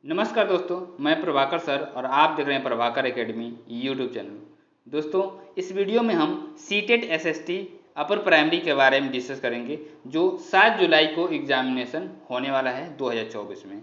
नमस्कार दोस्तों, मैं प्रभाकर सर और आप देख रहे हैं प्रभाकर एकेडमी यूट्यूब चैनल। दोस्तों, इस वीडियो में हम सीटेट एसएसटी अपर प्राइमरी के बारे में डिस्कस करेंगे जो 7 जुलाई को एग्जामिनेशन होने वाला है 2024 में।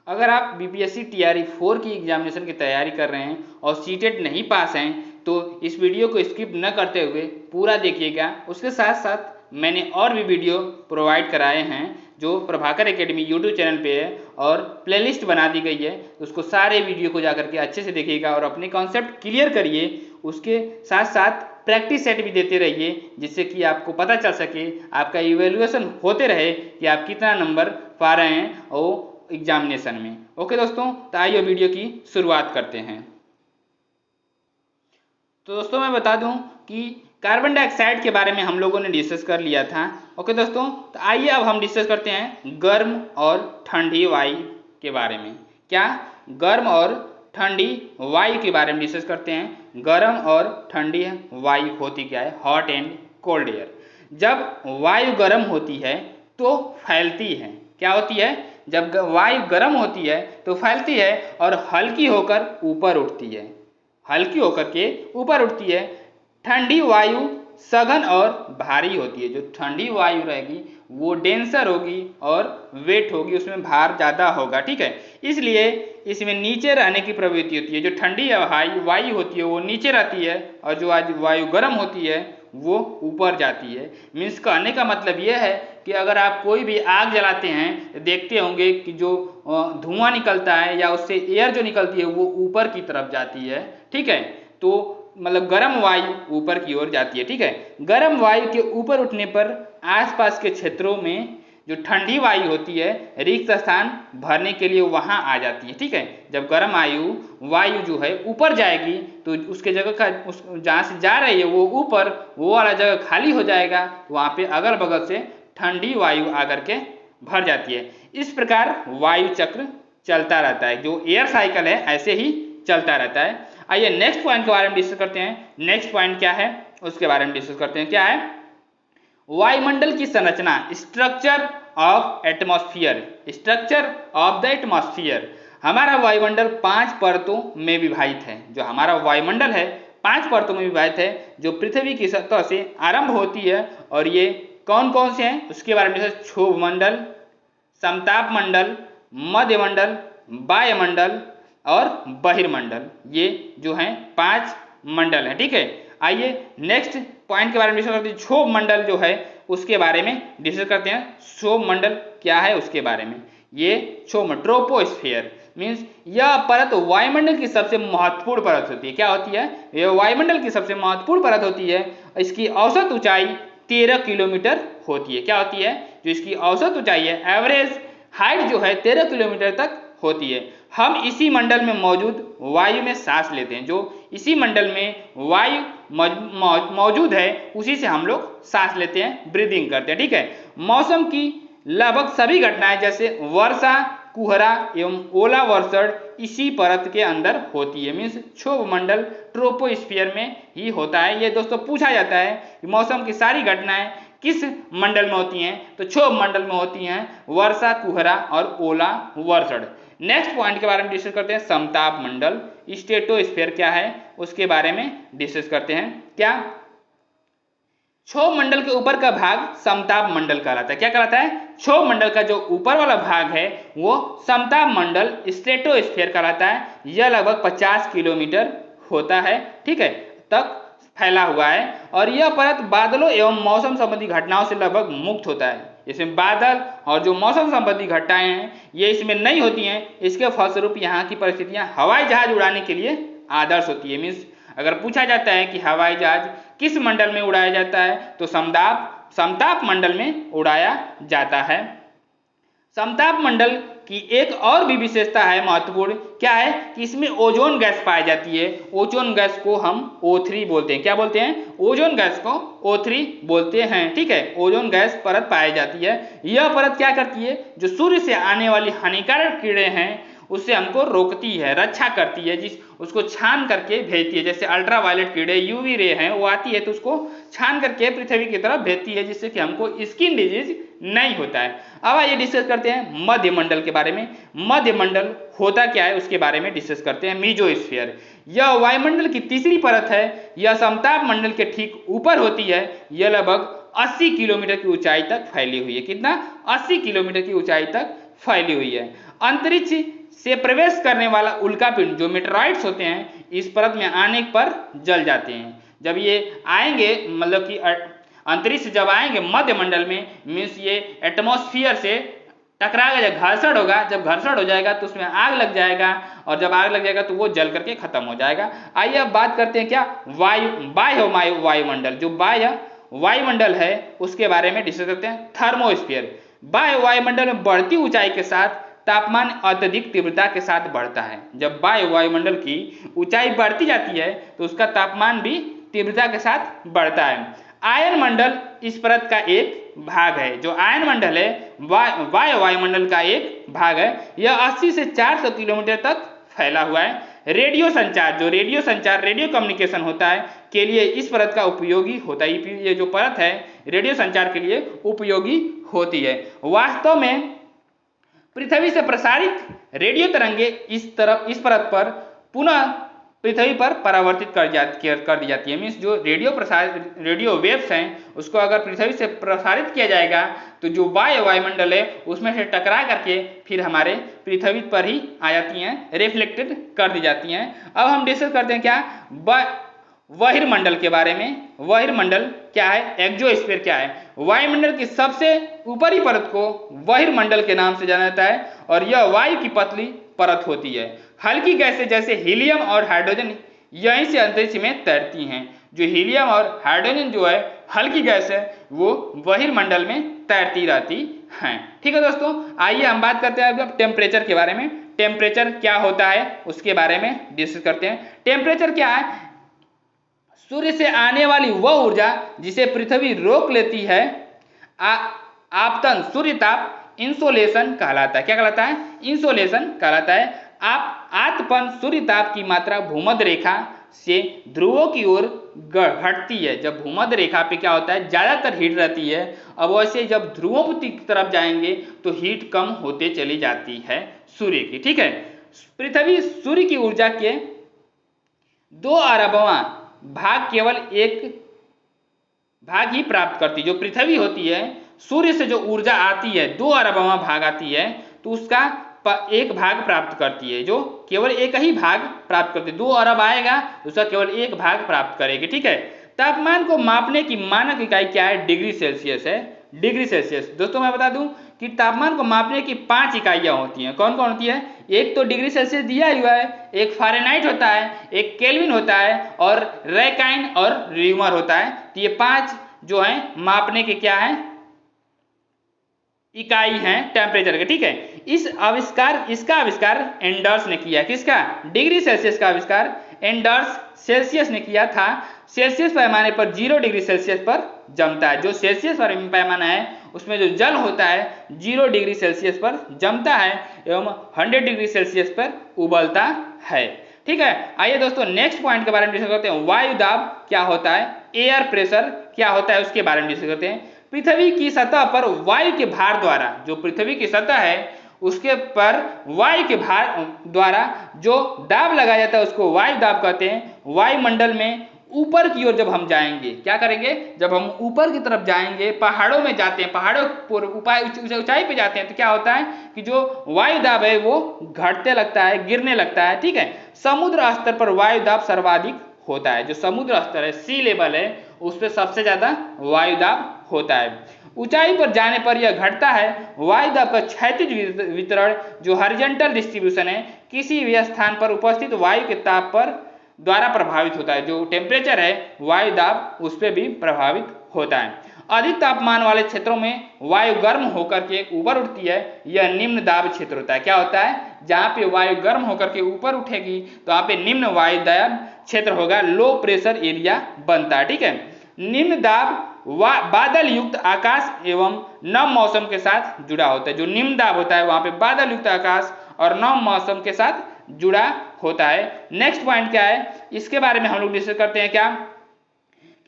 अगर आप बीपीएससी टीआरई 4 की एग्जामिनेशन की तैयारी कर रहे हैं और सीटेट नहीं पास हैं तो इस वीडियो को स्किप न करते हुए पूरा देखिएगा। उसके साथ साथ मैंने और भी वीडियो प्रोवाइड कराए हैं जो प्रभाकर एकेडमी यूट्यूब चैनल पे है और प्लेलिस्ट बना दी गई है। उसको सारे वीडियो को जाकर के अच्छे से देखिएगा और अपने कॉन्सेप्ट क्लियर करिए। उसके साथ साथ प्रैक्टिस सेट भी देते रहिए जिससे कि आपको पता चल सके, आपका इवेल्युएशन होते रहे कि आप कितना नंबर पा रहे हैं वो एग्जामिनेशन में। ओके दोस्तों, तो आइए वीडियो की शुरुआत करते हैं। तो दोस्तों मैं बता दूं कि कार्बन डाइऑक्साइड के बारे में हम लोगों ने डिस्कस कर लिया था। ओके दोस्तों, तो आइए अब हम डिस्कस करते हैं गर्म और ठंडी वायु के बारे में। क्या गर्म और ठंडी वायु के बारे में डिस्कस करते हैं। गर्म और ठंडी वायु होती क्या है? Hot and cold air. जब वायु गर्म होती है तो फैलती है। क्या होती है? जब वायु गर्म होती है तो फैलती है और हल्की होकर ऊपर उठती है। हल्की होकर के ऊपर उठती है। ठंडी वायु सघन और भारी होती है। जो ठंडी वायु रहेगी वो डेंसर होगी और वेट होगी, उसमें भार ज़्यादा होगा। ठीक है, इसलिए इसमें नीचे रहने की प्रवृत्ति होती है। जो ठंडी वायु होती है वो नीचे रहती है और जो आज वायु गर्म होती है वो ऊपर जाती है। मीन्स कहने का मतलब ये है कि अगर आप कोई भी आग जलाते हैं देखते होंगे कि जो धुआं निकलता है या उससे एयर जो निकलती है वो ऊपर की तरफ जाती है। ठीक है, तो मतलब गर्म वायु ऊपर की ओर जाती है। ठीक है, गर्म वायु के ऊपर उठने पर आसपास के क्षेत्रों में जो ठंडी वायु होती है रिक्त स्थान भरने के लिए वहां आ जाती है। ठीक है, जब गर्म वायु जो है ऊपर जाएगी तो उसके जगह का जहाँ से जा रही है वो ऊपर, वो वाला जगह खाली हो जाएगा, वहां पे अगल बगल से ठंडी वायु आकर के भर जाती है। इस प्रकार वायु चक्र चलता रहता है। जो एयर साइकिल है ऐसे ही चलता रहता है। आइए नेक्स्ट पॉइंट के बारे में डिस्कस करते हैं। नेक्स्ट पॉइंट क्या है उसके बारे में डिस्कस करते हैं। क्या है? वायुमंडल की संरचना, structure of atmosphere. Structure of the atmosphere. हमारा वायुमंडल 5 परतों में विभाजित है। जो हमारा वायुमंडल है 5 परतों में विभाजित है जो पृथ्वी की सतह से आरंभ होती है। और ये कौन कौन से हैं उसके बारे में डिस्कस। क्षोभ मंडल, समताप मंडल, मध्यमंडल, वायुमंडल और बहिर्मंडल। ये जो हैं 5 मंडल हैं। ठीक है, आइए नेक्स्ट पॉइंट के बारे में डिस्कस करते हैं। क्षोभ मंडल जो है उसके बारे में डिस्कस करते हैं। क्षोभ मंडल क्या है उसके बारे में। ये क्षोभ ट्रोपोस्फियर मीन्स यह परत वायुमंडल की सबसे महत्वपूर्ण परत होती है। क्या होती है? यह वायुमंडल की सबसे महत्वपूर्ण परत होती है। इसकी औसत ऊंचाई 13 किलोमीटर होती है। क्या होती है? जो इसकी औसत ऊंचाई है, एवरेज हाइट जो है 13 किलोमीटर तक होती है। हम इसी मंडल में मौजूद वायु में सांस लेते हैं। जो इसी मंडल में वायु मौजूद है उसी से हम लोग सांस लेते हैं, ब्रीदिंग करते हैं। ठीक है, मौसम की लगभग सभी घटनाएं जैसे वर्षा, कुहरा एवं ओला वर्षण इसी परत के अंदर होती है। मीन्स क्षोभ मंडल ट्रोपोस्फियर में ही होता है। ये दोस्तों पूछा जाता है कि मौसम की सारी घटनाएं किस मंडल में होती हैं, तो क्षोभ मंडल में होती हैं, वर्षा, कुहरा और ओला वर्षण। नेक्स्ट पॉइंट के बारे में डिस्कस करते हैं। समताप मंडल, स्ट्रेटोस्फीयर क्या है उसके बारे में डिस्कस करते हैं। क्या? क्षोभ मंडल के ऊपर का भाग समताप मंडल कहलाता है। क्या कहलाता है? क्षोभ मंडल का जो ऊपर वाला भाग है वो समताप मंडल स्ट्रेटोस्फीयर कहलाता है। यह लगभग 50 किलोमीटर होता है। ठीक है, तक फैला हुआ है और यह परत बादलों एवं मौसम संबंधी घटनाओं से लगभग मुक्त होता है। इसमें बादल और जो मौसम संबंधी घटनाएं हैं ये इसमें नहीं होती हैं। इसके फलस्वरूप यहाँ की परिस्थितियां हवाई जहाज उड़ाने के लिए आदर्श होती है। मीन्स अगर पूछा जाता है कि हवाई जहाज किस मंडल में उड़ाया जाता है तो समताप मंडल में उड़ाया जाता है। समताप मंडल की एक और भी विशेषता है महत्वपूर्ण। क्या है? कि इसमें ओजोन गैस पाई जाती है। ओजोन गैस को हम O3 बोलते हैं। क्या बोलते हैं? ओजोन गैस को O3 बोलते हैं। ठीक है, ओजोन गैस परत पाई जाती है। यह परत क्या करती है? जो सूर्य से आने वाली हानिकारक किरणें हैं उससे हमको रोकती है, रक्षा करती है, जिस उसको छान करके भेजती है। जैसे अल्ट्रावायलेट किरणें यूवी रे हैं वो आती है तो उसको छान करके पृथ्वी की तरफ भेजती है जिससे कि हमको स्किन डिजीज नहीं होता है। अब आइए डिस्कस करते हैं मध्यमंडल के बारे में। मध्यमंडल होता क्या है उसके बारे में डिस्कस करते हैं। मीजोस्फीयर, यह वायुमंडल की तीसरी परत है। यह समताप मंडल के ठीक ऊपर होती है। यह लगभग 80 किलोमीटर की ऊंचाई तक फैली हुई है। कितना? 80 किलोमीटर की ऊंचाई तक फैली हुई है। अंतरिक्ष से प्रवेश करने वाला उल्कापिंड जो मेटेराइट्स होते हैं इस परत में आने पर जल जाते हैं। जब ये आएंगे, मतलब कि अंतरिक्ष जब आएंगे मध्यमंडल में, मीन्स ये एटमॉस्फेयर से टकराएगा, जब घर्षण होगा, जब घर्षण हो जाएगा तो उसमें आग लग जाएगा, और जब आग लग जाएगा तो वो जल करके खत्म हो जाएगा। आइए अब बात करते हैं क्या बाह्य वायुमंडल, जो बाह्य वायुमंडल है उसके बारे में डिस्कस करते हैं। थर्मोस्फीयर, बाह्य वायुमंडल में बढ़ती ऊंचाई के साथ तापमान अत्यधिक तीव्रता के साथ बढ़ता है। जब बाह्य वायुमंडल की ऊंचाई बढ़ती जाती है तो उसका तापमान भी तीव्रता के साथ बढ़ता है। आयन मंडल इस परत का एक भाग है। जो आयन मंडल है वायु वायुमंडल का एक भाग है। यह 80 से 400 किलोमीटर तक फैला हुआ है। रेडियो संचार, जो रेडियो संचार रेडियो कम्युनिकेशन होता है के लिए इस परत का उपयोगी होता है। ये जो परत है रेडियो संचार के लिए उपयोगी होती है। वास्तव में पृथ्वी से प्रसारित रेडियो तरंगे इस परत पर पुनः पृथ्वी पर परावर्तित कर दी जाती है। मीन्स जो रेडियो वेव्स हैं उसको अगर पृथ्वी से प्रसारित किया जाएगा तो जो वायुमंडल है उसमें से टकरा करके फिर हमारे पृथ्वी पर ही आ जाती हैं, रिफ्लेक्टेड कर दी जाती हैं। अब हम डिस्कस करते हैं क्या बहिर्मंडल के बारे में। बहिर्मंडल क्या है, एक्सोस्फीयर क्या है। वायुमंडल की सबसे ऊपरी परत को बहिर्मंडल के नाम से जाना जाता है और यह वायु की पतली परत होती है। हल्की गैसें जैसे हीलियम और हाइड्रोजन यहीं से अंतरिक्ष में तैरती हैं। जो हीलियम और हाइड्रोजन जो है हल्की गैस है वो बहिर्मंडल में तैरती रहती हैं। ठीक है दोस्तों, आइए हम बात करते हैं अब टेम्परेचर के बारे में। टेम्परेचर क्या होता है उसके बारे में डिस्कस करते हैं। टेम्परेचर क्या है? सूर्य से आने वाली वह ऊर्जा जिसे पृथ्वी रोक लेती है आपतन सूर्यताप इंसोलेशन कहलाता है। क्या कहलाता है? इंसोलेशन कहलाता है। आतपन सूर्यताप की मात्रा भूमध्य रेखा से ध्रुवों की ओर घटती है। जब भूमध्य रेखा पे क्या होता है ज्यादातर हीट रहती है, अब वैसे जब ध्रुवों की तरफ जाएंगे तो हीट कम होते चली जाती है सूर्य की। ठीक है, पृथ्वी सूर्य की ऊर्जा के 2 अरबवां भाग केवल एक भाग ही प्राप्त करती है। जो पृथ्वी होती है सूर्य से जो ऊर्जा आती है 2 अरबवां भाग आती है तो उसका एक भाग प्राप्त करती है, जो केवल एक ही भाग प्राप्त करती है। 2 अरब आएगा तो उसका केवल एक भाग प्राप्त करेगी। ठीक है, तापमान को मापने की मानक इकाई क्या है? डिग्री सेल्सियस है। Degree Celsius. दोस्तों मैं बता दूं कि तापमान को मापने की 5 इकाइयां होती हैं। कौन कौन होती है? एक तो डिग्री सेल्सियस दिया हुआ है, एक फ़ारेनहाइट होता है, एक केल्विन होता है और रैंकाइन और रीमर होता है। तो ये 5 जो है मापने के क्या है इकाई हैं टेम्परेचर के। ठीक है, इसका आविष्कार एंडर्स ने किया। किसका? डिग्री सेल्सियस का आविष्कार एंडर्स सेल्सियस ने किया था। सेल्सियस पैमाने पर 0 डिग्री सेल्सियस पर जमता है। जो सेल्सियस पैमाना है उसमें जो जल होता है 0 डिग्री सेल्सियस पर जमता है एवं 100 डिग्री सेल्सियस पर उबलता है। ठीक है, आइए दोस्तों नेक्स्ट पॉइंट के बारे में डिस्कस करते हैं। वायु दाब क्या होता है, एयर प्रेशर क्या होता है उसके बारे में डिस्कस करते हैं। पृथ्वी की सतह पर वायु के भार द्वारा, जो पृथ्वी की सतह है उसके पर वायु के भार द्वारा जो दाब लगाया जाता है उसको वायु दाब कहते हैं। वायुमंडल में ऊपर की ओर जब हम जाएंगे, क्या करेंगे, जब हम ऊपर की तरफ जाएंगे, पहाड़ों में जाते हैं, पहाड़ों पर ऊंचाई पे जाते हैं तो क्या होता है कि जो वायु दाब है वो घटते लगता है, गिरने लगता है। ठीक है, समुद्र स्तर पर वायु दाब सर्वाधिक होता है। जो समुद्र स्तर है, सी लेवल है, उस पर सबसे ज्यादा वायु दाब होता है। ऊंचाई पर जाने पर यह घटता है। वायु दाब का क्षैतिज वितरण जो हॉरिजॉन्टल डिस्ट्रीब्यूशन है किसी भी स्थान पर उपस्थित वायु के ताप पर द्वारा प्रभावित होता है। जो टेम्परेचर है वायु दाब उस पर भी प्रभावित होता है। अधिक तापमान वाले क्षेत्रों में वायु गर्म होकर के ऊपर उठती है, यह निम्न दाब क्षेत्र होता है। क्या होता है? जहाँ पे वायु गर्म होकर के ऊपर उठेगी तो वहाँ पे निम्न वायु दाब क्षेत्र होगा, लो प्रेशर एरिया बनता है। ठीक है, निम्न दाब बादल युक्त आकाश एवं नम मौसम के साथ जुड़ा होता है। जो निम्न दाब होता है वहां पे बादल युक्त आकाश और नम मौसम के साथ जुड़ा होता है। नेक्स्ट पॉइंट क्या है इसके बारे में हम लोग डिस्कस करते हैं। क्या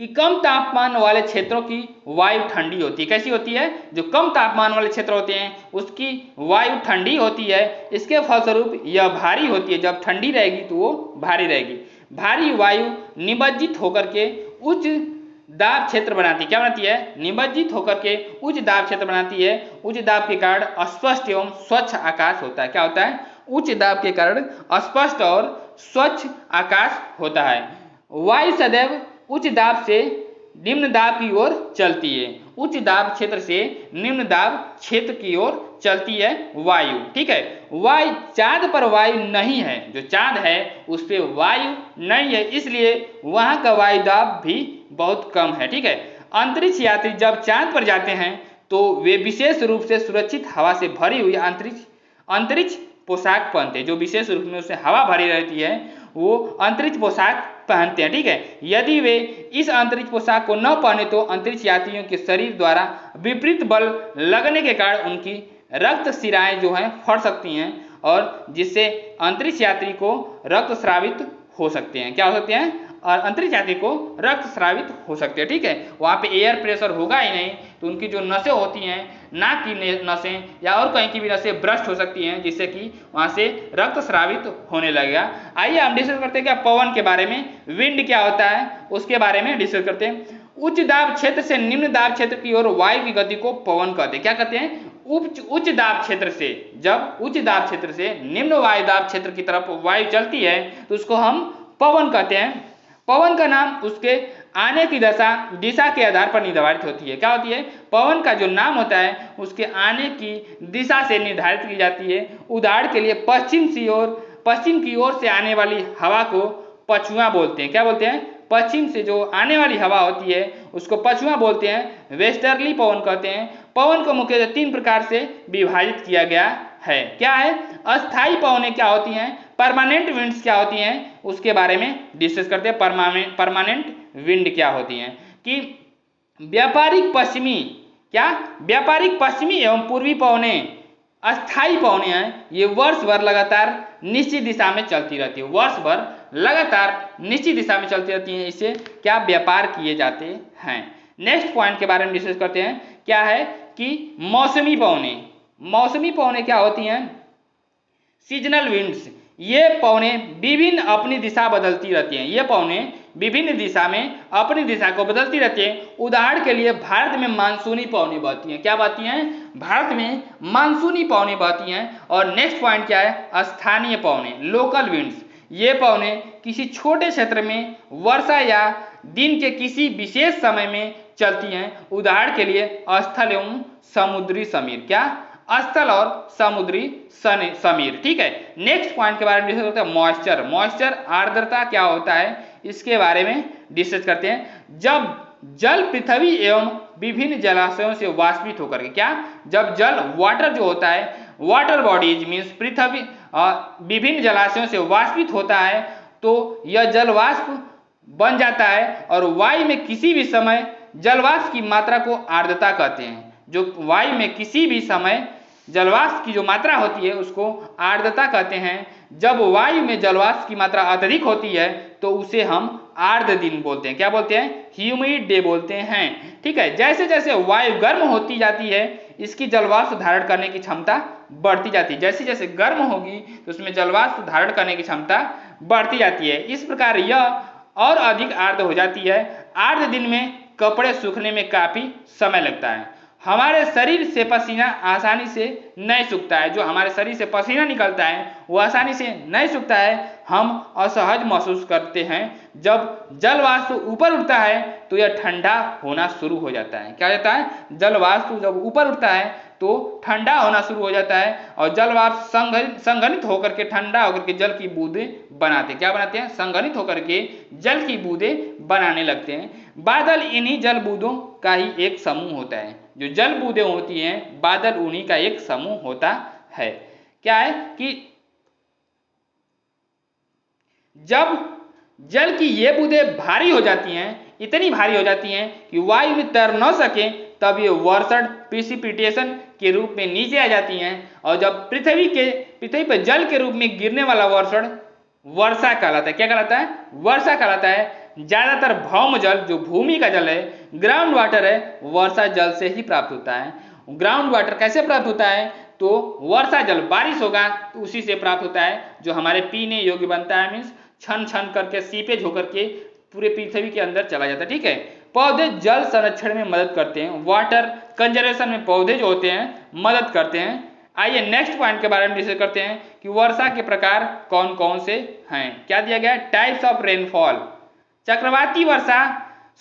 कि कम तापमान वाले क्षेत्रों की वायु ठंडी होती है। कैसी होती है? जो कम तापमान वाले क्षेत्र होते हैं उसकी वायु ठंडी होती है। इसके फलस्वरूप यह भारी होती है। जब ठंडी रहेगी तो वो भारी रहेगी। भारी वायु निमज्जित होकर के उच्च दाब क्षेत्र बनाती है। क्या बनाती है? निमज्जित होकर के उच्च दाब क्षेत्र बनाती है। उच्च दाब के कारण स्पष्ट एवं स्वच्छ आकाश होता है। क्या होता है? उच्च दाब के कारण स्पष्ट और स्वच्छ आकाश होता है। वायु सदैव उच्च दाब से निम्न दाब की ओर चलती है। उच्च दाब क्षेत्र से निम्न दाब क्षेत्र की ओर चलती है वायु। ठीक है। वायु चांद पर वायु नहीं है। जो चांद है उस पर वायु नहीं है, इसलिए वहां का वायु दाब भी बहुत कम है। ठीक है। अंतरिक्ष यात्री जब चांद पर जाते हैं तो वे विशेष रूप से सुरक्षित हवा से भरी हुई अंतरिक्ष पोशाक पहनते हैं। जो विशेष रूप में उससे हवा भरी रहती है वो अंतरिक्ष पोशाक पहनते हैं। ठीक है। यदि वे इस अंतरिक्ष पोशाक को न पहने तो अंतरिक्ष यात्रियों के शरीर द्वारा विपरीत बल लगने के कारण उनकी रक्त शिराएं जो हैं फट सकती हैं और जिससे अंतरिक्ष यात्री को रक्त स्रावित हो सकते हैं। क्या हो सकते हैं? और अंतरिक्ष यात्री को रक्त स्रावित हो सकते हैं। ठीक है। वहाँ पे एयर प्रेशर होगा ही नहीं तो उनकी जो नसें होती हैं, नाक की नसें या और कहीं की भी नसें ब्रस्ट हो सकती हैं जिससे कि वहाँ से रक्त स्रावित होने लगेगा। आइए हम डिस्कस करते हैं क्या पवन के बारे में, विंड क्या होता है उसके बारे में डिस्कस करते हैं। उच्च दाब क्षेत्र से निम्न दाब क्षेत्र की ओर वायु की गति को पवन कहते हैं। क्या कहते हैं? उच्च दाब क्षेत्र से, जब उच्च दाब क्षेत्र से निम्न वायु दाब क्षेत्र की तरफ वायु चलती है तो उसको हम पवन कहते हैं। पवन का नाम उसके आने की दिशा के आधार पर निर्धारित होती है। क्या होती है? पवन का जो नाम होता है उसके आने की दिशा से निर्धारित की जाती है। उदाहरण के लिए पश्चिम की ओर से आने वाली हवा को पछुआ बोलते हैं। क्या बोलते हैं? पश्चिम से जो आने वाली हवा होती है उसको पछुआ बोलते हैं, वेस्टर्ली पवन कहते हैं। पवन को मुख्यतः 3 प्रकार से विभाजित किया गया है। क्या है? अस्थायी पवनें क्या होती हैं, परमानेंट विंड्स क्या होती हैं, उसके बारे में डिस्कस करते हैं। परमानेंट विंड क्या होती हैं कि व्यापारिक पश्चिमी एवं पूर्वी पवनें अस्थायी पवनें हैं। ये वर्ष भर लगातार निश्चित दिशा में चलती रहती है। वर्ष भर लगातार निश्चित दिशा में चलती रहती हैं। इससे क्या व्यापार किए जाते हैं। नेक्स्ट पॉइंट के बारे में डिस्कस करते हैं। क्या है कि मौसमी पवनें क्या होती हैं? Seasonal winds. ये पवनें विभिन्न अपनी दिशा बदलती रहती हैं। ये पवनें विभिन्न दिशा में अपनी दिशा को बदलती रहती हैं। उदाहरण के लिए भारत में मानसूनी पवनें बहती हैं। क्या बहती हैं? भारत में मानसूनी पवनें बहती हैं। और नेक्स्ट पॉइंट क्या है? स्थानीय पवनें, लोकल विंड्स। ये पवनें किसी छोटे क्षेत्र में वर्षा या दिन के किसी विशेष समय में चलती हैं। उदाहरण के लिए स्थल एवं समुद्री समीर। क्या? स्थल और समुद्री समीर। ठीक है। नेक्स्ट पॉइंट के बारे में डिस्कस करते हैं। मॉइस्चर आर्द्रता क्या होता है इसके बारे में डिस्कस करते हैं। जब जल पृथ्वी एवं विभिन्न जलाशयों से वाष्पित होकर के, क्या? जब जल वाटर जो होता है, वाटर बॉडीज मीन्स पृथ्वी विभिन्न जलाशयों से वाष्पित होता है तो यह जलवाष्प बन जाता है और वायु में किसी भी समय जलवाष्प की मात्रा को आर्द्रता कहते हैं। जो वायु में किसी भी समय जलवाष्प की जो मात्रा होती है उसको आर्द्रता कहते हैं। जब वायु में जलवाष्प की मात्रा अत्यधिक होती है तो उसे हम आर्द्र दिन बोलते हैं। क्या बोलते हैं? ह्यूमिड डे बोलते हैं। ठीक है। जैसे जैसे वायु गर्म होती जाती है इसकी जलवाष्प धारण करने की क्षमता बढ़ती जाती है। जैसे जैसे गर्म होगी तो उसमें जलवाष्प धारण करने की क्षमता बढ़ती जाती है। इस प्रकार यह और अधिक आर्द्र हो जाती है। आर्द्र दिन में कपड़े सूखने में काफी समय लगता है। हमारे शरीर से पसीना आसानी से नहीं सूखता है। जो हमारे शरीर से पसीना निकलता है वो आसानी से नहीं सूखता है। हम असहज महसूस करते हैं। जब जलवाष्प ऊपर उठता है तो यह ठंडा होना शुरू हो जाता है। क्या हो जाता है? जलवाष्प जब ऊपर उठता है तो ठंडा होना शुरू हो जाता है और जलवाष्प संघनित होकर के ठंडा होकर के जल की बूंदें बनाते हैं। क्या बनाते हैं? संघनित होकर के जल की बूंदें बनाने लगते हैं। बादल इन्हीं जल बूंदों का ही एक समूह होता है। जो जल बूंदें होती हैं बादल उन्हीं का एक समूह होता है। क्या है कि जब जल की ये बूंदें भारी हो जाती हैं, इतनी भारी हो जाती हैं कि वायु में तैर न सके तब ये वर्षण प्रिसिपिटेशन के रूप में नीचे आ जाती हैं। और जब पृथ्वी पर जल के रूप में गिरने वाला वर्षण वर्षा कहलाता है। क्या कहलाता है? वर्षा कहलाता है। ज्यादातर भौम जल जो भूमि का जल है, ग्राउंड वाटर है, वर्षा जल से ही प्राप्त होता है। ग्राउंड वाटर कैसे प्राप्त होता है? तो वर्षा जल, बारिश होगा तो उसी से प्राप्त होता है, जो हमारे पीने योग्य बनता है, मीन्स छन छन करके सीपेज होकर के पूरे पृथ्वी के अंदर चला जाता है। ठीक है, पौधे जल संरक्षण में मदद करते हैं, वाटर कंजर्वेशन में पौधे जो होते हैं मदद करते हैं। आइए नेक्स्ट पॉइंट के बारे में डिस्कस करते हैं कि वर्षा के प्रकार कौन कौन से हैं। क्या दिया गया है? टाइप्स ऑफ रेनफॉल, चक्रवाती वर्षा,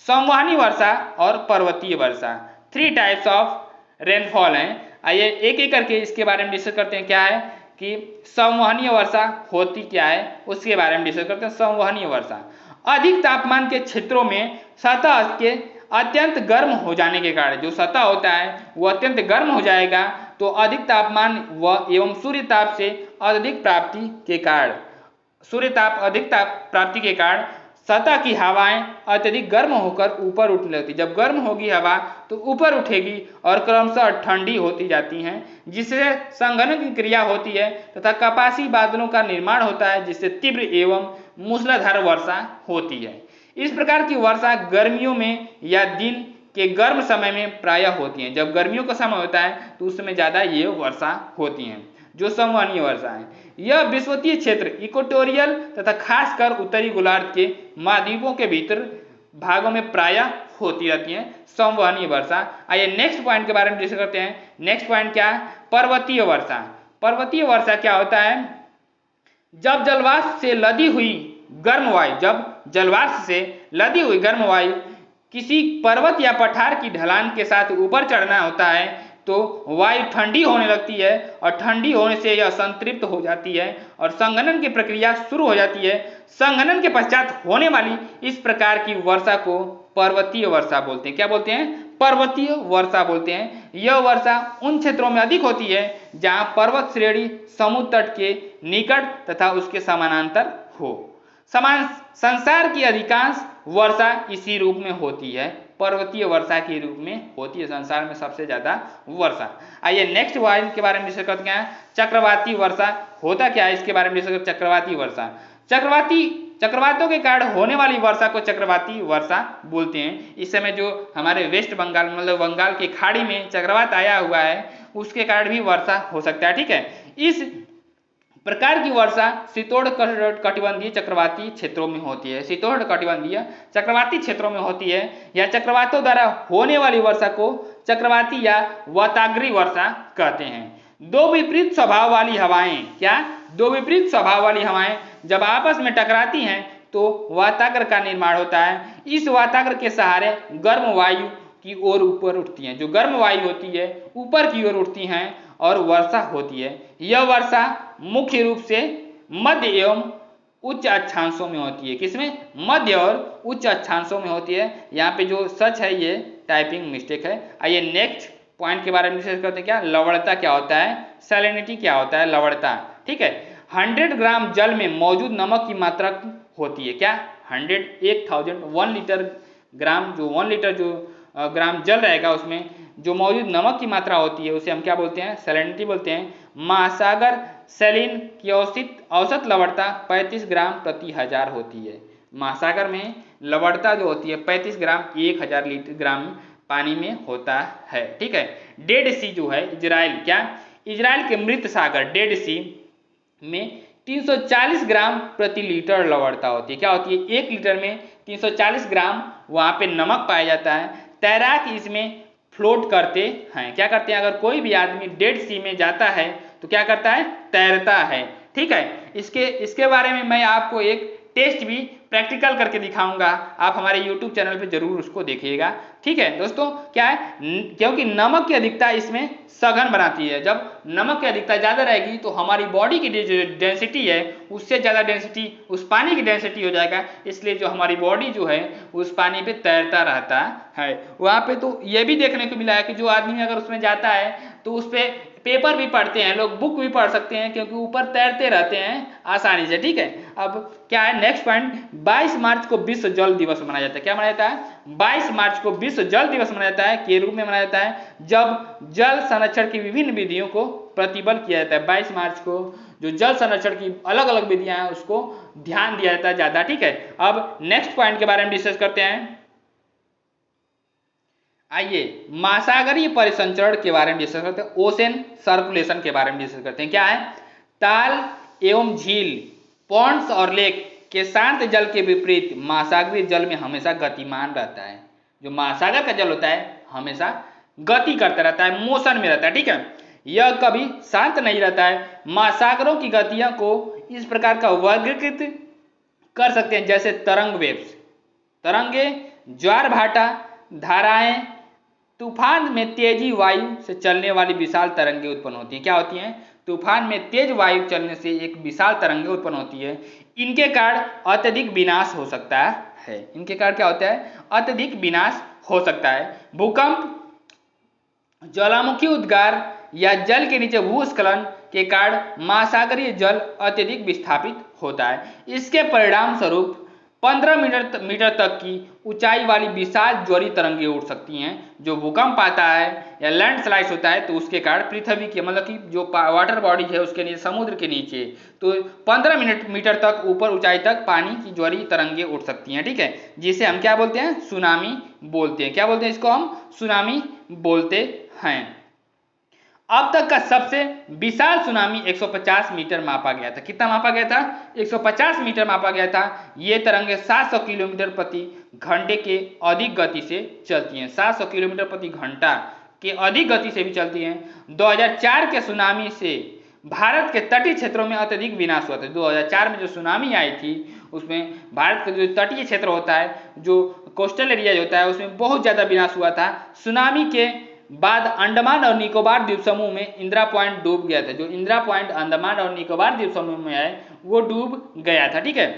संवहनी वर्षा और पर्वतीय वर्षा। 3 टाइप्स ऑफ रेनफॉल हैं। आइए एक एक करके इसके बारे में डिस्कस करते हैं। क्या है कि संवहनीय वर्षा होती क्या है, उसके बारे में डिस्कस करते हैं। संवहनीय वर्षा अधिक तापमान के क्षेत्रों में सतह के अत्यंत गर्म हो जाने के कारण, जो सतह होता है वो अत्यंत गर्म हो जाएगा, तो अधिक तापमान व एवं सूर्य ताप से अधिक प्राप्ति के कारण, सूर्य ताप अधिक ताप प्राप्ति के कारण सतह की हवाएं अत्यधिक गर्म होकर ऊपर उठने लगती। जब गर्म होगी हवा तो ऊपर उठेगी और क्रमशः ठंडी होती जाती हैं, जिससे संघनन की क्रिया होती है तथा कपासी बादलों का निर्माण होता है, जिससे तीव्र एवं मूसलाधार वर्षा होती है। इस प्रकार की वर्षा गर्मियों में या दिन के गर्म समय में प्रायः होती है। जब गर्मियों का समय होता है तो उस समय ज्यादा ये वर्षा होती है, जो संवहनीय वर्षा है। यह विषुवतीय क्षेत्र इक्वेटोरियल तथा खासकर उत्तरी गोलार्ध के महाद्वीपों के भीतर भागों में प्रायः होती रहती है संवहनीय वर्षा। आइए नेक्स्ट पॉइंट के बारे में डिस्कस करते हैं। नेक्स्ट पॉइंट क्या है? पर्वतीय वर्षा। पर्वतीय वर्षा क्या होता है? जब जलवाष्प से लदी हुई गर्म वायु, जब जलवाष्प से लदी हुई गर्म वायु किसी पर्वत या पठार की ढलान के साथ ऊपर चढ़ना होता है तो वायु ठंडी होने लगती है और ठंडी होने से यह संतृप्त हो जाती है और संघनन की प्रक्रिया शुरू हो जाती है। संघनन के पश्चात होने वाली इस प्रकार की वर्षा को पर्वतीय वर्षा बोलते हैं। क्या बोलते हैं? पर्वतीय वर्षा बोलते हैं। यह वर्षा उन क्षेत्रों में अधिक होती है जहां पर्वत श्रेणी समुद्र तट के निकट तथा उसके समानांतर हो। संसार की अधिकांश वर्षा इसी रूप में होती है, पर्वतीय वर्षा के रूप में होती है संसार में सबसे ज्यादा वर्षा। आइए नेक्स्ट पॉइंट के बारे में डिस्कस करते हैं। चक्रवाती वर्षा होता क्या है, इसके बारे में डिस्कस करते हैं। चक्रवाती वर्षा, चक्रवातों के कारण होने वाली वर्षा को चक्रवाती वर्षा बोलते हैं। इस समय जो हमारे वेस्ट बंगाल मतलब बंगाल की खाड़ी में चक्रवात आया हुआ है उसके कारण भी वर्षा हो सकता है। ठीक है, इस प्रकार की वर्षा शीतोष्ण कटिबंधीय चक्रवाती क्षेत्रों में होती है। शीतोष्ण कटिबंधीय चक्रवाती क्षेत्रों में होती है। या चक्रवातों द्वारा होने वाली वर्षा को चक्रवाती या वाताग्री वर्षा कहते हैं। दो विपरीत स्वभाव वाली हवाएं, क्या? दो विपरीत स्वभाव वाली हवाएं जब आपस में टकराती हैं तो वाताग्र का निर्माण होता है। इस वाताग्र के सहारे गर्म वायु की ओर ऊपर उठती हैं। जो गर्म वायु होती है ऊपर की ओर उठती हैं और वर्षा होती है। यह वर्षा मुख्य रूप से मध्य एवं उच्च अक्षांशों में होती है। किसमें? मध्य और उच्च अक्षांशों में होती है। यहाँ पे जो सच है ये टाइपिंग मिस्टेक है। आइए नेक्स्ट पॉइंट के बारे में डिस्कस करते हैं। क्या? लवणता क्या होता है, सैलिनिटी क्या होता है, लवणता। ठीक है, 100 ग्राम जल में मौजूद नमक की मात्रा होती है। क्या? 1000 1 लीटर ग्राम, जो 1 लीटर जो ग्राम जल रहेगा उसमें जो मौजूद नमक की मात्रा होती है उसे हम क्या बोलते हैं? सैलिनिटी बोलते हैं। महासागर सैलिन की औसत लवणता 35 ग्राम प्रति 1000 होती है। महासागर में लवणता जो होती है 35 ग्राम 1000 लीटर ग्राम पानी में होता है। ठीक है, डेड सी जो है इजराइल, क्या? इजराइल के मृत सागर डेड सी में 340 ग्राम प्रति लीटर लवणता होती है। क्या होती है? 1 लीटर में 340 ग्राम वहाँ पे नमक पाया जाता है। तैराक इसमें फ्लोट करते हैं। क्या करते हैं? अगर कोई भी आदमी डेड सी में जाता है तो क्या करता है? तैरता है। ठीक है, इसके बारे में मैं आपको एक टेस्ट भी प्रैक्टिकल करके दिखाऊंगा। आप हमारे YouTube चैनल पे जरूर उसको देखिएगा। ठीक है दोस्तों, क्या है? क्योंकि नमक की अधिकता इसमें सघन बनाती है। जब नमक की अधिकता ज़्यादा रहेगी तो हमारी बॉडी की जो डेंसिटी है उससे ज़्यादा डेंसिटी उस पानी की डेंसिटी हो जाएगा। इसलिए जो हमारी बॉडी जो है उस पानी पे तैरता रहता है। वहाँ पे तो ये भी देखने को मिला है कि जो आदमी अगर उसमें जाता है तो उस पर पेपर भी पढ़ते हैं लोग, बुक भी पढ़ सकते हैं क्योंकि ऊपर तैरते रहते हैं आसानी से। ठीक है, अब क्या है नेक्स्ट पॉइंट, 22 मार्च को विश्व जल दिवस मनाया जाता है। क्या मनाया जाता है? 22 मार्च को विश्व जल दिवस मनाया जाता है के रूप में मनाया जाता है जब जल संरक्षण की विभिन्न विधियों को प्रतिबल किया जाता है। 22 मार्च को जो जल संरक्षण की अलग अलग विधियां हैं उसको ध्यान दिया जाता है ज्यादा। ठीक है, अब नेक्स्ट पॉइंट के बारे में डिस्कस करते हैं। आइए महासागरीय परिसंचरण के बारे में डिस्कस करते हैं, ओशन सर्कुलेशन के बारे में डिस्कस करते हैं। क्या है? ताल एवं झील, पॉन्ड्स और लेक के शांत जल के विपरीत महासागरीय जल में हमेशा गतिमान रहता है। जो महासागर का जल होता है हमेशा गति करता रहता है, मोशन में रहता है। ठीक है, यह कभी शांत नहीं रहता है। महासागरों की गतियों को इस प्रकार का वर्गीकृत कर सकते हैं जैसे तरंग वेव्स, तरंगे, ज्वार भाटा, धाराएं, तूफान में तेजी वायु से चलने वाली विशाल तरंगें उत्पन्न होती हैं। क्या होती हैं? तूफान में तेज वायु चलने से एक विशाल तरंगें उत्पन्न होती है। इनके कारण अत्यधिक विनाश हो सकता है। इनके कारण क्या होता है? अत्यधिक विनाश हो सकता है। भूकंप, ज्वालामुखी उद्गार या जल के नीचे भूस्खलन के कारण महासागरीय जल अत्यधिक विस्थापित होता है। इसके परिणाम स्वरूप 15 मीटर तक की ऊंचाई वाली विशाल ज्वारीय तरंगें उठ सकती हैं। जो भूकंप आता है या लैंडस्लाइड होता है तो उसके कारण पृथ्वी के मतलब कि जो वाटर बॉडी है उसके नीचे, समुद्र के नीचे, तो 15 मीटर तक ऊपर ऊंचाई तक पानी की ज्वारीय तरंगें उठ सकती हैं। ठीक है, जिसे हम क्या बोलते हैं? सुनामी बोलते हैं। क्या बोलते हैं? इसको हम सुनामी बोलते हैं। अब तक का सबसे विशाल सुनामी 150 मीटर मापा गया था। कितना मापा गया था? 150 मीटर मापा गया था। ये तरंगे 700 किलोमीटर प्रति घंटे के अधिक गति से चलती हैं। 700 किलोमीटर प्रति घंटा के अधिक गति से भी चलती हैं। 2004 के सुनामी से भारत के तटीय क्षेत्रों में अत्यधिक विनाश हुआ था। 2004 में जो सुनामी आई थी उसमें भारत का जो तटीय क्षेत्र होता है, जो कोस्टल एरिया होता है, उसमें बहुत ज्यादा विनाश हुआ था। सुनामी के बाद अंडमान और निकोबार द्वीप समूह में इंदिरा पॉइंट डूब गया था। जो इंदिरा पॉइंट अंडमान और निकोबार द्वीप समूह में है वो डूब गया था। ठीक है,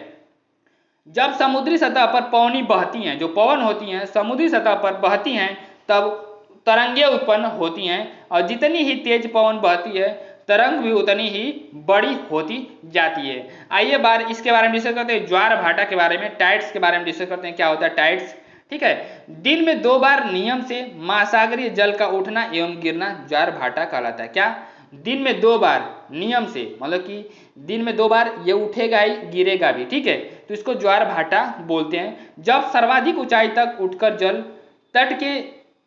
जब समुद्री सतह पर पवनी बहती हैं, जो पवन होती हैं समुद्री सतह पर बहती हैं, तब तरंगे उत्पन्न होती हैं और जितनी ही तेज पवन बहती है तरंग भी उतनी ही बड़ी होती जाती है। आइए बार इसके बारे में डिस्कस करते हैं, ज्वार भाटा के बारे में, टाइड्स के बारे में डिस्कस करते हैं। क्या होता है टाइड्स? ठीक है, दिन में 2 बार नियम से महासागरीय जल का उठना एवं गिरना ज्वार भाटा कहलाता है। क्या? दिन में 2 बार नियम से, मतलब कि दिन में 2 बार ये उठेगा ही गिरेगा भी। ठीक है, तो इसको ज्वार भाटा बोलते हैं। जब सर्वाधिक ऊंचाई तक उठकर जल तट के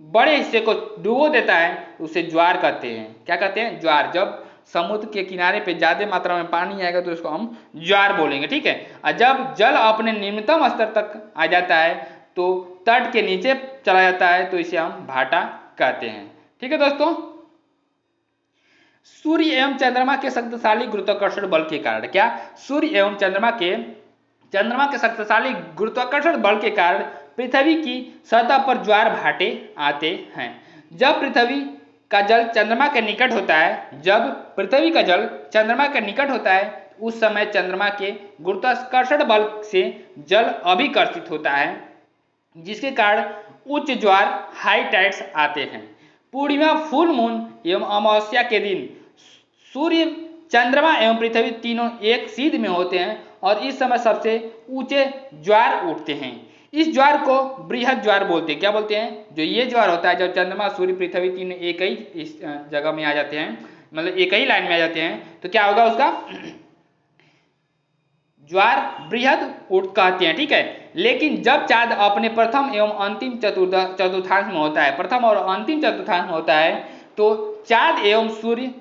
बड़े हिस्से को डुबो देता है उसे ज्वार कहते हैं। क्या कहते हैं? ज्वार। जब समुद्र के किनारे पे ज्यादा मात्रा में पानी आएगा तो इसको हम ज्वार बोलेंगे। ठीक है, और जब जल अपने निम्नतम स्तर तक आ जाता है तो तट के नीचे चला जाता है तो इसे हम भाटा कहते हैं। ठीक है दोस्तों, सूर्य एवं चंद्रमा के शक्तिशाली गुरुत्वाकर्षण बल के कारण, क्या? सूर्य एवं चंद्रमा के शक्तिशाली गुरुत्वाकर्षण बल के कारण पृथ्वी की सतह पर ज्वार भाटे आते हैं। जब पृथ्वी का जल चंद्रमा के निकट होता है, जब पृथ्वी का जल चंद्रमा के निकट होता है उस समय चंद्रमा के गुरुत्वाकर्षण बल से जल अभिकर्षित होता है, जिसके कारण उच्च ज्वार हाई टाइड्स आते हैं। पूर्णिमा, फुल मून एवं अमावस्या के दिन सूर्य, चंद्रमा एवं पृथ्वी तीनों एक सीध में होते हैं और इस समय सबसे ऊंचे ज्वार उठते हैं। इस ज्वार को बृहद ज्वार बोलते हैं। क्या बोलते हैं? जो ये ज्वार होता है जब चंद्रमा, सूर्य, पृथ्वी तीनों एक ही इस जगह में आ जाते हैं, मतलब एक ही लाइन में आ जाते हैं, तो क्या होगा उसका? ज्वार बृहद उठ कहते हैं। ठीक है, लेकिन जब चांद अपने प्रथम एवं अंतिम चतुर्थांश में होता है, प्रथम और अंतिम चतुर्थांश में होता है, तो चांद एवं सूर्य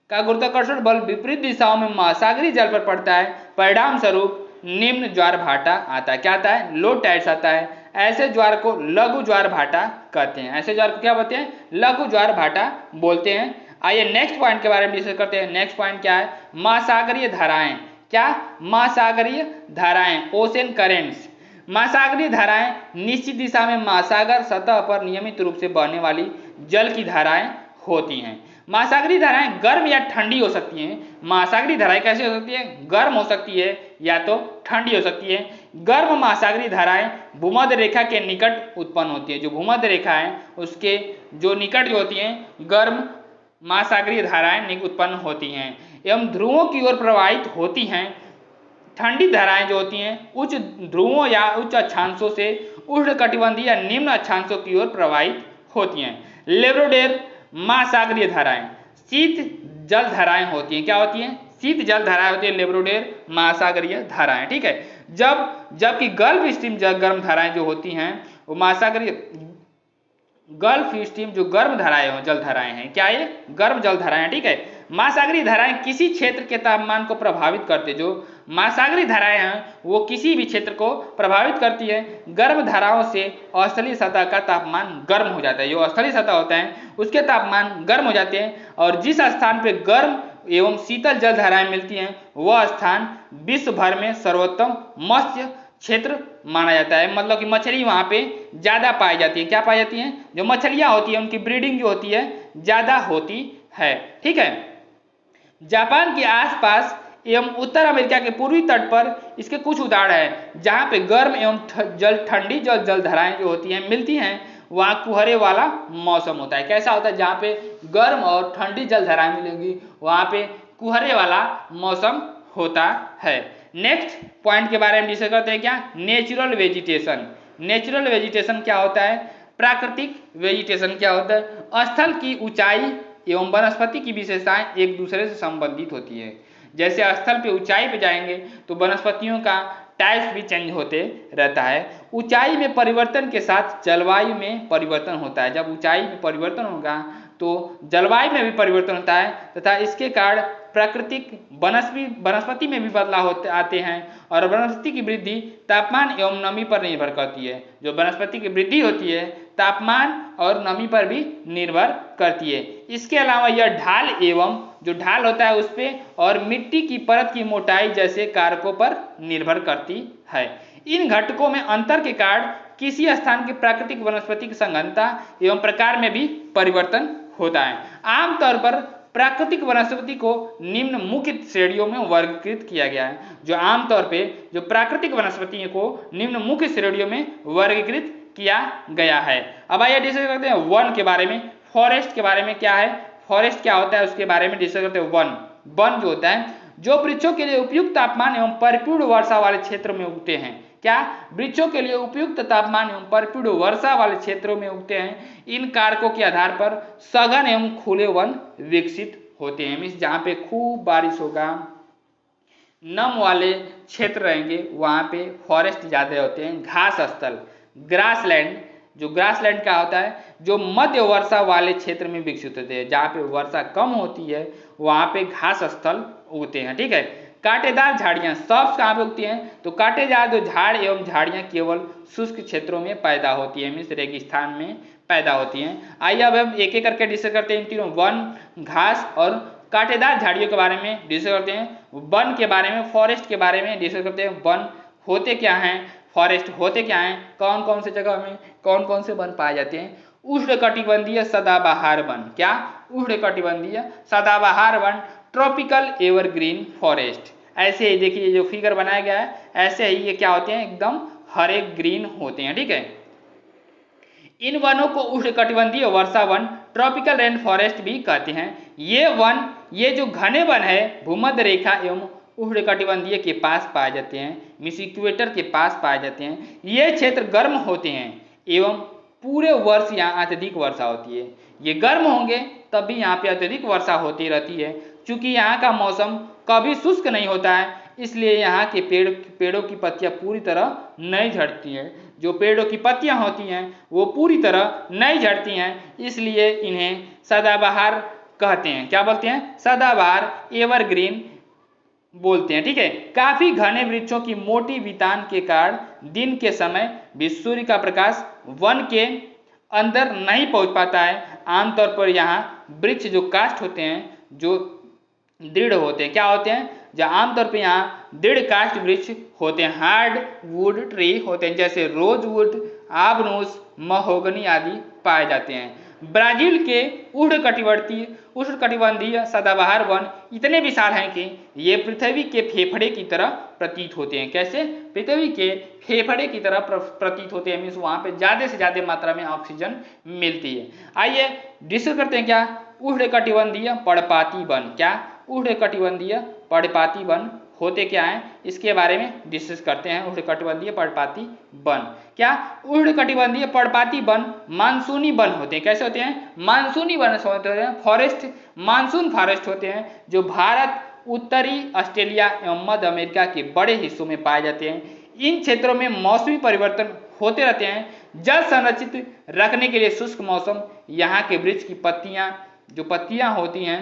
का गुरुत्वाकर्षण बल विपरीत दिशाओं में महासागरीय जल पर पड़ता है। परिणाम स्वरूप निम्न ज्वार भाटा आता है। क्या आता है? लो टाइड्स आता है। ऐसे ज्वार को लघु ज्वार भाटा कहते हैं। ऐसे ज्वार को क्या बोलते हैं? लघु ज्वार भाटा बोलते हैं। आइए नेक्स्ट पॉइंट के बारे में डिस्कस करते हैं। नेक्स्ट पॉइंट क्या है? महासागरीय धाराएं। क्या? महासागरीय धाराएं, ओशन करेंट्स। महासागरीय धाराएं निश्चित दिशा में महासागर सतह पर नियमित रूप से बहने वाली जल की धाराएं होती हैं। महासागरीय धाराएं गर्म या ठंडी हो सकती हैं। महासागरीय धाराएं कैसे हो सकती है? गर्म हो सकती है या तो ठंडी हो सकती है। गर्म महासागरीय धाराएं भूमध्य रेखा के निकट उत्पन्न होती है। जो भूमध्य रेखा है उसके जो निकट जो होती हैं गर्म महासागरीय धाराएं उत्पन्न होती हैं एवं ध्रुवों की ओर प्रवाहित होती हैं। ठंडी धाराएं जो होती हैं उच्च ध्रुवों या उच्च अक्षांशों से उष्णकटिबंधीय या निम्न अक्षांशों की ओर प्रवाहित होती हैं। लेब्राडोर महासागरीय धाराएं शीत जल धाराएं होती हैं। क्या होती हैं? शीत जल धाराएं होती है लेब्राडोर महासागरीय धाराएं। ठीक है, जबकि गल्फ स्ट्रीम गर्म धाराएं जो होती हैं वो महासागरीय गल्फ स्ट्रीम जो गर्म धाराएं जल धाराएं हैं, क्या ये गर्म जल धाराएं। ठीक है, महासागरीय धाराएं किसी क्षेत्र के तापमान को प्रभावित करते, जो महासागरीय धाराएं हैं वो किसी भी क्षेत्र को प्रभावित करती है। गर्म धाराओं से स्थलीय सतह का तापमान गर्म हो जाता है, जो स्थलीय सतह होता है उसके तापमान गर्म हो जाते हैं और जिस स्थान पे गर्म एवं शीतल जल धाराएं मिलती हैं वह स्थान विश्व भर में सर्वोत्तम मत्स्य क्षेत्र माना जाता है। मतलब कि मछली वहां पे ज्यादा पाई जाती है। क्या पाई जाती है? जो मछलियां होती है उनकी ब्रीडिंग जो होती है ज्यादा होती है। ठीक है, जापान के आसपास एवं उत्तर अमेरिका के पूर्वी तट पर इसके कुछ उदाहरण हैं जहां पे गर्म एवं ठंडी जल धाराएं जो होती हैं मिलती हैं, वहां कुहरे वाला मौसम होता है। कैसा होता है? जहां पे गर्म और ठंडी जल धाराएं मिलेंगी वहां पे कुहरे वाला मौसम होता है। नेक्स्ट पॉइंट के बारे में डिस्कस करते हैं। क्या? Natural vegetation. नेचुरल वेजिटेशन क्या होता है? प्राकृतिक वेजिटेशन क्या होता है? स्थल की ऊंचाई एवं वनस्पति की विशेषताएं एक दूसरे से संबंधित होती है। जैसे स्थल पे ऊंचाई पे जाएंगे तो वनस्पतियों का टाइप भी चेंज होते रहता है। ऊंचाई में परिवर्तन के साथ जलवायु में परिवर्तन होता है। जब ऊंचाई में परिवर्तन होगा तो जलवायु में भी परिवर्तन होता है तथा इसके कारण प्राकृतिक वनस्पति में भी बदलाव होते आते हैं और वनस्पति की वृद्धि तापमान एवं नमी पर निर्भर करती है। जो वनस्पति की वृद्धि होती है तापमान और नमी पर भी निर्भर करती है। इसके अलावा यह ढाल एवं जो ढाल होता है उस पर और मिट्टी की परत की मोटाई जैसे कारकों पर निर्भर करती है। इन घटकों में अंतर के कारण किसी स्थान की प्राकृतिक वनस्पति की संघनता एवं प्रकार में भी परिवर्तन होता है। आमतौर पर प्राकृतिक वनस्पति को निम्न मुख्य श्रेणियों में वर्गीकृत किया गया है। जो आमतौर पे जो प्राकृतिक वनस्पति को निम्न मुख्य श्रेणियों में वर्गीकृत किया गया है। अब आइए डिस्कस करते हैं वन के बारे में, फॉरेस्ट के बारे में। क्या है फॉरेस्ट, क्या होता है उसके बारे में डिस्कस करते हैं। वन जो होता है जो वृक्षों के लिए उपयुक्त तापमान एवं परिपूर्ण वर्षा वाले क्षेत्र में उगते हैं। क्या? वृक्षों के लिए उपयुक्त तापमान एवं परिपूर्ण वर्षा वाले क्षेत्रों में उगते हैं। इन कारकों के आधार पर सघन एवं खुले वन विकसित होते हैं। मीन्स जहाँ पे खूब बारिश होगा, नम वाले क्षेत्र रहेंगे वहाँ पे फॉरेस्ट ज्यादा होते हैं। घास स्थल ग्रासलैंड, जो ग्रासलैंड क्या होता है? जो मध्य वर्षा वाले क्षेत्र में विकसित होते हैं। जहाँ पे वर्षा कम होती है वहाँ पे घास स्थल उगते हैं। ठीक है, कांटेदार झाड़ियां सब्ज कहाँ पे उगती हैं? तो कांटेदार जो झाड़ एवं झाड़ियां केवल शुष्क क्षेत्रों में पैदा होती है, मीन्स रेगिस्तान में पैदा होती हैं। आइए अब हम एक एक करके डिस्कस करते हैं इन तीनों वन, घास और कांटेदार झाड़ियों के बारे में डिस्कस करते हैं। वन के बारे में, फॉरेस्ट के बारे में डिस्कस करते हैं। वन होते क्या हैं, फॉरेस्ट होते क्या हैं, कौन कौन से जगह में कौन कौन से वन पाए जाते हैं। उष्णकटिबंधीय सदाबहार वन। क्या? उष्णकटिबंधीय सदाबहार वन, ट्रॉपिकल एवरग्रीन फॉरेस्ट। ऐसे ही देखिए जो फिगर बनाया गया है ऐसे ही ये क्या होते हैं? एकदम हरे ग्रीन होते हैं। ठीक है, इन वनों को उष्णकटिबंधीय वर्षा वन, ट्रॉपिकल रेन फॉरेस्ट भी कहते हैं। ये वन, ये जो घने वन है भूमध्य रेखा एवं उष्णकटिबंधीय के पास पाए जाते हैं, मीन्स इक्वेटर के पास पाए जाते हैं। ये क्षेत्र गर्म होते हैं एवं पूरे वर्ष यहाँ अत्यधिक वर्षा होती है। ये गर्म होंगे तब भी यहाँ पे अत्यधिक वर्षा होती रहती है। चूंकि यहाँ का मौसम कभी शुष्क नहीं होता है इसलिए यहाँ के पेड़ों की पत्तियां पूरी तरह नहीं झड़ती हैं। जो पेड़ों की पत्तियां होती हैं वो पूरी तरह नहीं झड़ती हैं, इसलिए इन्हें सदाबहार कहते हैं। क्या बोलते हैं? सदाबहार एवरग्रीन बोलते हैं। ठीक है, काफी घने वृक्षों की मोटी वितान के कारण दिन के समय भी सूर्य का प्रकाश वन के अंदर नहीं पहुंच पाता है। आमतौर पर यहाँ वृक्ष जो काष्ठ होते हैं जो दृढ़ होते हैं। क्या होते हैं? जो आमतौर पर यहाँ दृढ़ काष्ठ वृक्ष होते हैं, हार्ड वुड ट्री होते हैं, जैसे रोजवुड, आबनूस, महोगनी आदि पाए जाते हैं। ब्राजील के उष्णकटिबंधीय सदाबहार वन इतने विशाल हैं कि ये पृथ्वी के फेफड़े की तरह प्रतीत होते हैं। कैसे? पृथ्वी के फेफड़े की तरह प्रतीत होते हैं, मीन्स वहाँ पे ज़्यादा से ज़्यादा मात्रा में ऑक्सीजन मिलती है। आइए डिस्कस करते हैं क्या उष्णकटिबंधीय पर्णपाती वन। क्या? उष्णकटिबंधीय पर्णपाती वन होते क्या हैं, इसके बारे में डिस्कस करते हैं। उष्णकटिबंधीय पर्णपाती वन क्या? उष्णकटिबंधीय पर्णपाती वन मानसूनी वन होते हैं। कैसे होते हैं? मानसूनी वन होते हैं, फॉरेस्ट, मानसून फॉरेस्ट होते हैं, जो भारत, उत्तरी ऑस्ट्रेलिया एवं मध्य अमेरिका के बड़े हिस्सों में पाए जाते हैं। इन क्षेत्रों में मौसमी परिवर्तन होते रहते हैं। जल संरक्षित रखने के लिए शुष्क मौसम यहाँ के वृक्ष की पत्तियां, जो पत्तियां होती हैं,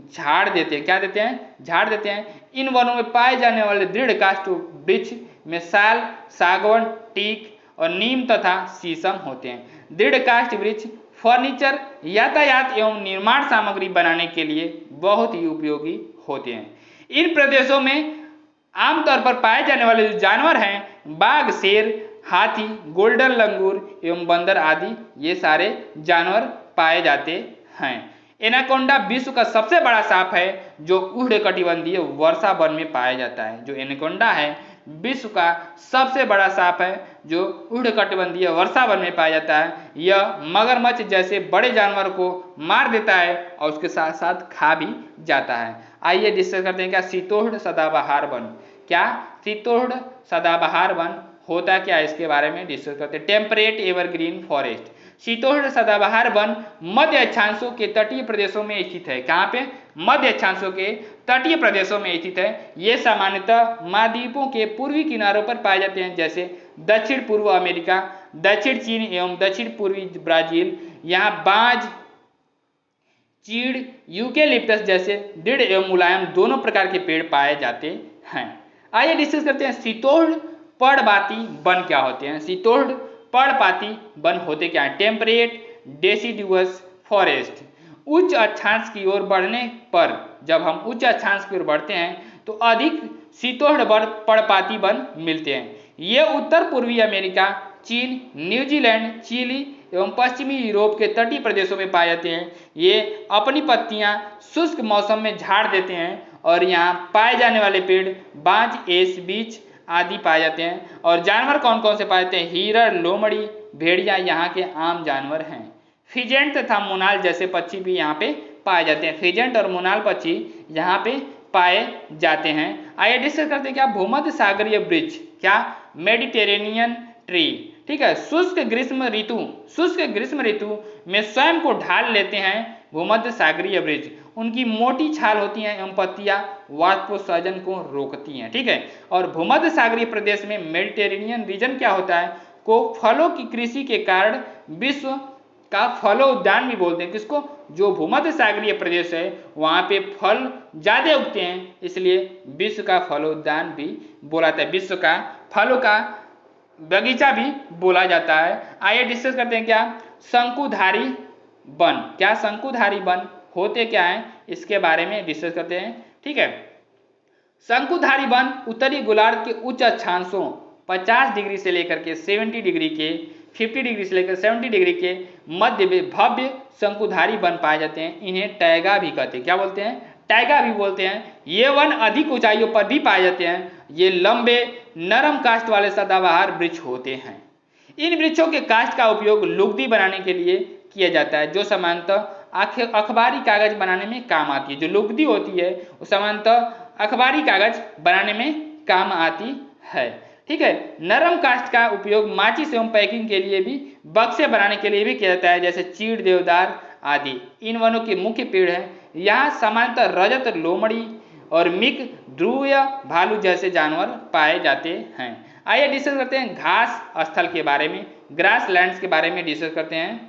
झाड़ देते हैं। क्या देते हैं? झाड़ देते हैं। इन वनों में पाए जाने वाले दृढ़ काष्ठ वृक्ष में साल, सागवन, टीक और नीम तथा शीशम होते हैं। दृढ़ काष्ठ वृक्ष फर्नीचर, यातायात एवं निर्माण सामग्री बनाने के लिए बहुत ही उपयोगी होते हैं। इन प्रदेशों में आमतौर पर पाए जाने वाले जो जानवर हैं, बाघ, शेर, हाथी, गोल्डन लंगूर एवं बंदर आदि, ये सारे जानवर पाए जाते हैं। एनाकोंडा विश्व का सबसे बड़ा सांप है जो उष्णकटिबंधीय वर्षा वन में पाया जाता है। जो एनाकोंडा है विश्व का सबसे बड़ा सांप है जो उष्णकटिबंधीय वर्षा वन में पाया जाता है। यह मगरमच्छ जैसे बड़े जानवर को मार देता है और उसके साथ साथ खा भी जाता है। आइए डिस्कस करते हैं क्या शीतोष्ण सदाबहार वन। क्या? शीतोष्ण सदाबहार वन होता क्या है, इसके बारे में डिस्कस करते हैं। Temperate evergreen forest. शीतोष्ण सदाबहार वन मध्य अक्षांशों के तटीय प्रदेशों में स्थित है। कहाँ पे? मध्य अक्षांशों के तटीय प्रदेशों में स्थित है। ये सामान्यतः महाद्वीपों के पूर्वी किनारों पर पाए जाते हैं, जैसे दक्षिण पूर्व अमेरिका, दक्षिण चीन एवं दक्षिण पूर्वी ब्राजील। यहाँ बांज, चीड़, यूकेलिप्टस जैसे दृढ़ एवं मुलायम दोनों प्रकार के पेड़ पाए जाते हैं। आइए डिस्कस करते हैं शीतोष्ण पर्णपाती वन क्या होते हैं। शीतोष्ण पर्णपाती वन होते क्या हैं? Temperate deciduous forest. उच्च अक्षांश की ओर बढ़ने पर, जब हम उच्च अक्षांश की ओर बढ़ते हैं तो अधिक शीतोष्ण पर्णपाती वन मिलते हैं। ये उत्तर पूर्वी अमेरिका, चीन, न्यूजीलैंड, चिली एवं पश्चिमी यूरोप के तटीय प्रदेशों में पाए जाते हैं। ये अपनी पत्तियां शुष्क मौसम में झाड़ देते हैं और यहाँ पाए जाने वाले पेड़ बांज, एस, बीच आदि पाए जाते हैं। और जानवर कौन कौन से पाए जाते हैं? हिरण, लोमड़ी, भेड़िया यहाँ के आम जानवर हैं। फिजेंट तथा मोनाल जैसे पक्षी भी यहाँ पे पाए जाते हैं। फिजेंट और मोनाल पक्षी यहाँ पे पाए जाते हैं। आइए डिस्कस करते हैं क्या? भूमध्य सागरीय वृक्ष। क्या? Mediterranean tree. ठीक है। शुष्क ग्रीष्म ऋतु में स्वयं को ढाल लेते हैं भूमध्य सागरीय वृक्ष। उनकी मोटी छाल होती है एवं पत्तियां वाष्पोत्सर्जन को रोकती हैं। ठीक है। और भूमध्य सागरीय प्रदेश में मेडिटेरेनियन रीजन क्या होता है, को फलों की कृषि के कारण विश्व का फलों उद्यान भी बोलते हैं। किसको? जो भूमध्य सागरीय प्रदेश है वहां पे फल ज्यादा उगते हैं, इसलिए विश्व का फलोद्यान भी बोला जाता है, विश्व का फलों का बगीचा भी बोला जाता है। आइए डिस्कस करते हैं क्या? शंकुधारी वन। क्या? शंकुधारी वन होते क्या हैं, इसके बारे में डिस्कस करते हैं। ठीक है। शंकुधारी वन उत्तरी गोलार्ध के उच्च अक्षांशों 50 डिग्री से लेकर के 70 डिग्री के 50 डिग्री से लेकर 70 डिग्री के मध्य में भव्य शंकुधारी वन पाए जाते हैं। इन्हें टैगा भी कहते हैं। क्या बोलते हैं? टैगा भी बोलते हैं। ये वन अधिक ऊंचाइयों पर भी पाए जाते हैं। ये लंबे नरम काष्ठ वाले सदाबहार वृक्ष होते हैं। इन वृक्षों के काष्ठ का उपयोग लुगदी बनाने के लिए किया जाता है, जो सामान्यतः अखबारी कागज बनाने में काम आती है। जो लुगदी होती है वो सामान्यतः अखबारी कागज बनाने में काम आती है। ठीक है। नरम काष्ठ का उपयोग माचिस एवं पैकिंग के लिए भी, बक्से बनाने के लिए भी किया जाता है, जैसे चीड़, देवदार आदि इन वनों के मुख्य पेड़ हैं। यहाँ सामान्यतः रजत, लोमड़ी और मिक, ध्रुवीय भालू जैसे जानवर पाए जाते हैं। आइए डिस्कस करते हैं घास स्थल के बारे में, ग्रास लैंड्स के बारे में डिस्कस करते हैं।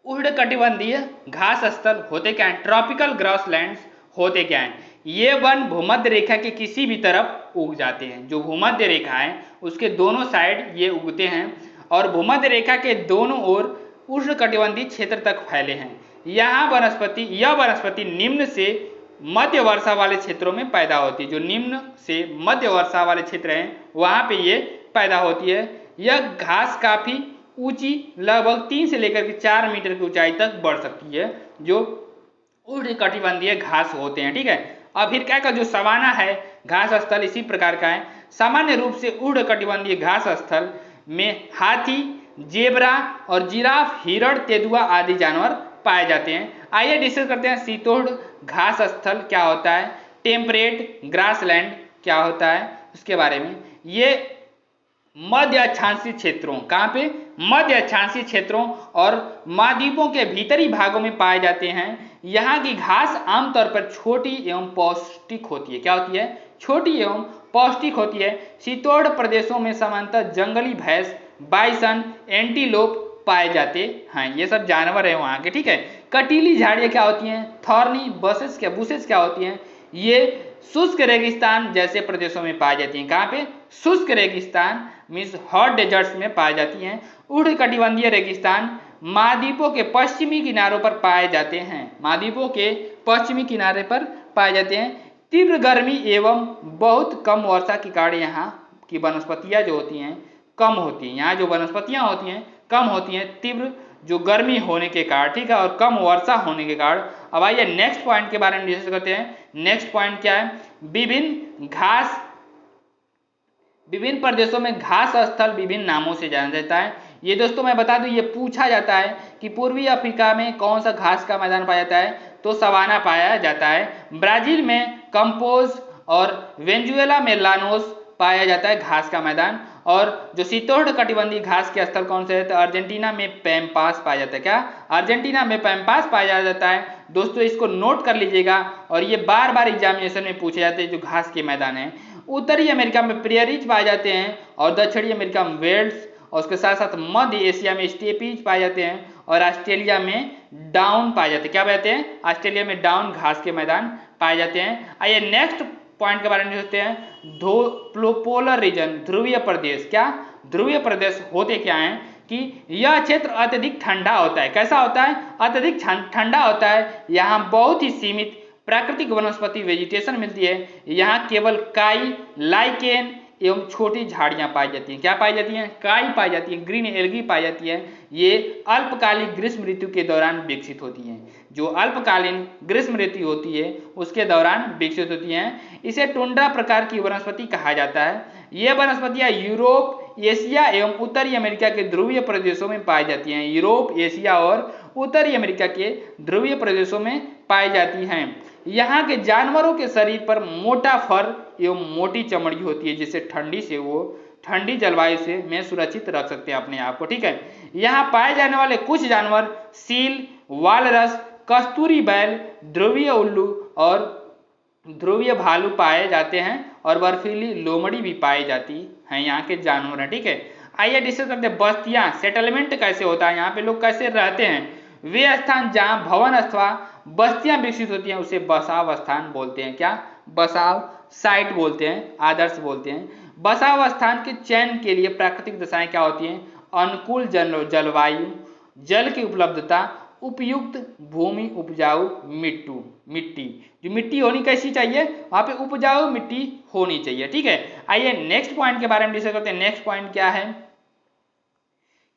उष्णकटिबंधीय घास स्थल होते क्या हैं? ट्रॉपिकल ग्रास लैंड्स होते क्या हैं? ये वन भूमध्य रेखा के किसी भी तरफ उग जाते हैं। जो भूमध्य रेखा है उसके दोनों साइड ये उगते हैं और भूमध्य रेखा के दोनों ओर उष्णकटिबंधीय क्षेत्र तक फैले हैं। यह वनस्पति निम्न से मध्य वर्षा वाले क्षेत्रों में पैदा होती है। जो निम्न से मध्य वर्षा वाले क्षेत्र हैं वहां पे ये पैदा होती है। यह घास काफी ऊंची, लगभग 3 से लेकर के 4 मीटर की ऊंचाई तक बढ़ सकती है, जो उष्णकटिबंधीय घास होते हैं। ठीक है। अब फिर क्या का जो सवाना है घास स्थल इसी प्रकार का है। सामान्य रूप से उष्णकटिबंधीय घास स्थल में हाथी, जेबरा और जिराफ, हिरण, तेंदुआ आदि जानवर पाए जाते हैं। आइए डिस्कस करते हैं शीतोष्ण घास स्थल क्या होता है, टेम्परेट ग्रासलैंड क्या होता है उसके बारे में। ये मध्य अक्षांशीय क्षेत्रों, कहाँ पे, मध्य अक्षांशीय क्षेत्रों और महाद्वीपों के भीतरी भागों में पाए जाते हैं। यहाँ की घास आमतौर पर छोटी एवं पौष्टिक होती है। क्या होती है? छोटी एवं पौष्टिक होती है। शीतोष्ण प्रदेशों में सामान्यतः जंगली भैंस, बाइसन, एंटीलोप पाए जाते हैं। ये सब जानवर है वहाँ के, ठीक है। कटीली झाड़ियाँ क्या होती हैं, थॉर्नी बुशेस क्या होती हैं, ये शुष्क रेगिस्तान जैसे प्रदेशों में पाई जाती हैं। कहाँ पे? शुष्क रेगिस्तान मीन्स हॉट डेजर्ट्स में पाई जाती हैं। उष्णकटिबंधीय रेगिस्तान महाद्वीपों के पश्चिमी किनारों पर पाए जाते हैं। महाद्वीपों के पश्चिमी किनारे पर पाए जाते हैं। तीव्र गर्मी एवं बहुत कम वर्षा के कारण यहाँ की वनस्पतियाँ जो होती हैं कम होती हैं। यहाँ जो वनस्पतियाँ होती हैं कम होती हैं, तीव्र जो गर्मी होने के कारण, ठीक है, और कम वर्षा होने के कारण। अब आइए नेक्स्ट पॉइंट के बारे में डिस्कस करते हैं। नेक्स्ट पॉइंट क्या है? विभिन्न प्रदेशों में घास स्थल विभिन्न नामों से जाना जाता है। ये दोस्तों मैं बता दूं, ये पूछा जाता है कि पूर्वी अफ्रीका में कौन सा घास का मैदान पाया जाता है, तो सवाना पाया जाता है। ब्राजील में कंपोज और वेनेजुएला में लानोस पाया जाता है घास का मैदान। और जो शीतोष्ण कटिबंधीय घास के स्थल कौन से है, तो अर्जेंटीना में पैम्पास पाया जाता है। क्या? अर्जेंटीना में पैम्पास पाया जाता है। दोस्तों इसको नोट कर लीजिएगा, और ये बार बार एग्जामिनेशन में पूछे जाते हैं जो घास के मैदान है। उत्तरी अमेरिका में प्रेयरीज पाए जाते हैं, और दक्षिणी अमेरिका में वेल्स, और उसके साथ साथ मध्य एशिया में स्टेपीज पाए जाते हैं, और ऑस्ट्रेलिया में डाउन पाए जाते हैं। क्या पाए जाते हैं? ऑस्ट्रेलिया में डाउन घास के मैदान पाए जाते हैं। आइए नेक्स्ट पॉइंट के बारे में सोचते हैं। पोलर रीजन, ध्रुवीय प्रदेश। क्या? ध्रुवीय प्रदेश होते क्या हैं कि यह क्षेत्र अत्यधिक ठंडा होता है। कैसा होता है? अत्यधिक ठंडा होता है। यहाँ बहुत ही सीमित प्राकृतिक वनस्पति वेजिटेशन मिलती है। यहाँ केवल काई, लाइकेन एवं छोटी झाड़ियाँ पाई जाती हैं। क्या पाई जाती हैं? काई पाई जाती है, ग्रीन एल्गी पाई जाती है। ये अल्पकालिक ग्रीष्म ऋतु के दौरान विकसित होती हैं। जो अल्पकालीन ग्रीष्म ऋतु होती है उसके दौरान विकसित होती हैं। इसे टुंड्रा प्रकार की वनस्पति कहा जाता है। ये वनस्पतियाँ यूरोप, एशिया एवं उत्तरी अमेरिका के ध्रुवीय प्रदेशों में पाई जाती हैं। यूरोप, एशिया और उत्तरी अमेरिका के ध्रुवीय प्रदेशों में पाई जाती हैं। यहाँ के जानवरों के शरीर पर मोटा फर एवं मोटी चमड़ी होती है, जिससे ठंडी जलवायु से में सुरक्षित रख सकते हैं अपने आप को, ठीक है। यहाँ पाए जाने वाले कुछ जानवर सील, वालरस, कस्तूरी बैल, ध्रुवीय उल्लू और ध्रुवीय भालू पाए जाते हैं, और बर्फीली लोमड़ी भी पाई जाती हैं। यहाँ के जानवर हैं, ठीक है। आइए डिस्कस करते हैं बस्तियाँ, सेटलमेंट कैसे होता है, यहाँ पे लोग कैसे रहते हैं। वे स्थान जहाँ भवन अथवा बस्तियां विकसित होती हैं उसे बसाव स्थान बोलते हैं। क्या? बसाव साइट बोलते हैं, आदर्श बोलते हैं। बसाव स्थान के चयन के लिए प्राकृतिक दशाएं क्या होती हैं? अनुकूल जलवायु, जल की उपलब्धता, उपयुक्त भूमि, उपजाऊ मिट्टी। जो मिट्टी होनी कैसी चाहिए? वहाँ पे उपजाऊ मिट्टी होनी चाहिए, ठीक है। आइए नेक्स्ट पॉइंट के बारे में डिस्कस करते हैं। नेक्स्ट पॉइंट क्या है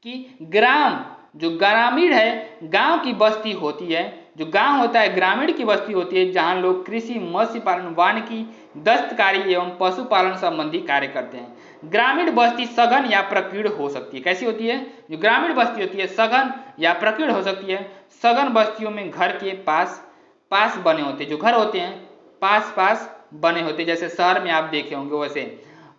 कि ग्राम, जो ग्रामीण है, गांव की बस्ती होती है। जो गांव होता है ग्रामीण की बस्ती होती है, जहां लोग कृषि, मत्स्य पालन, वानिकी, दस्तकारी एवं पशुपालन संबंधी कार्य करते हैं। ग्रामीण बस्ती सघन या प्रकीर्ण हो सकती है। कैसी होती है? जो ग्रामीण बस्ती होती है सघन या प्रकीर्ण हो सकती है। सघन बस्तियों में घर के पास पास बने होते हैं। जो घर होते हैं पास पास बने होते हैं, जैसे शहर में आप देखे होंगे वैसे।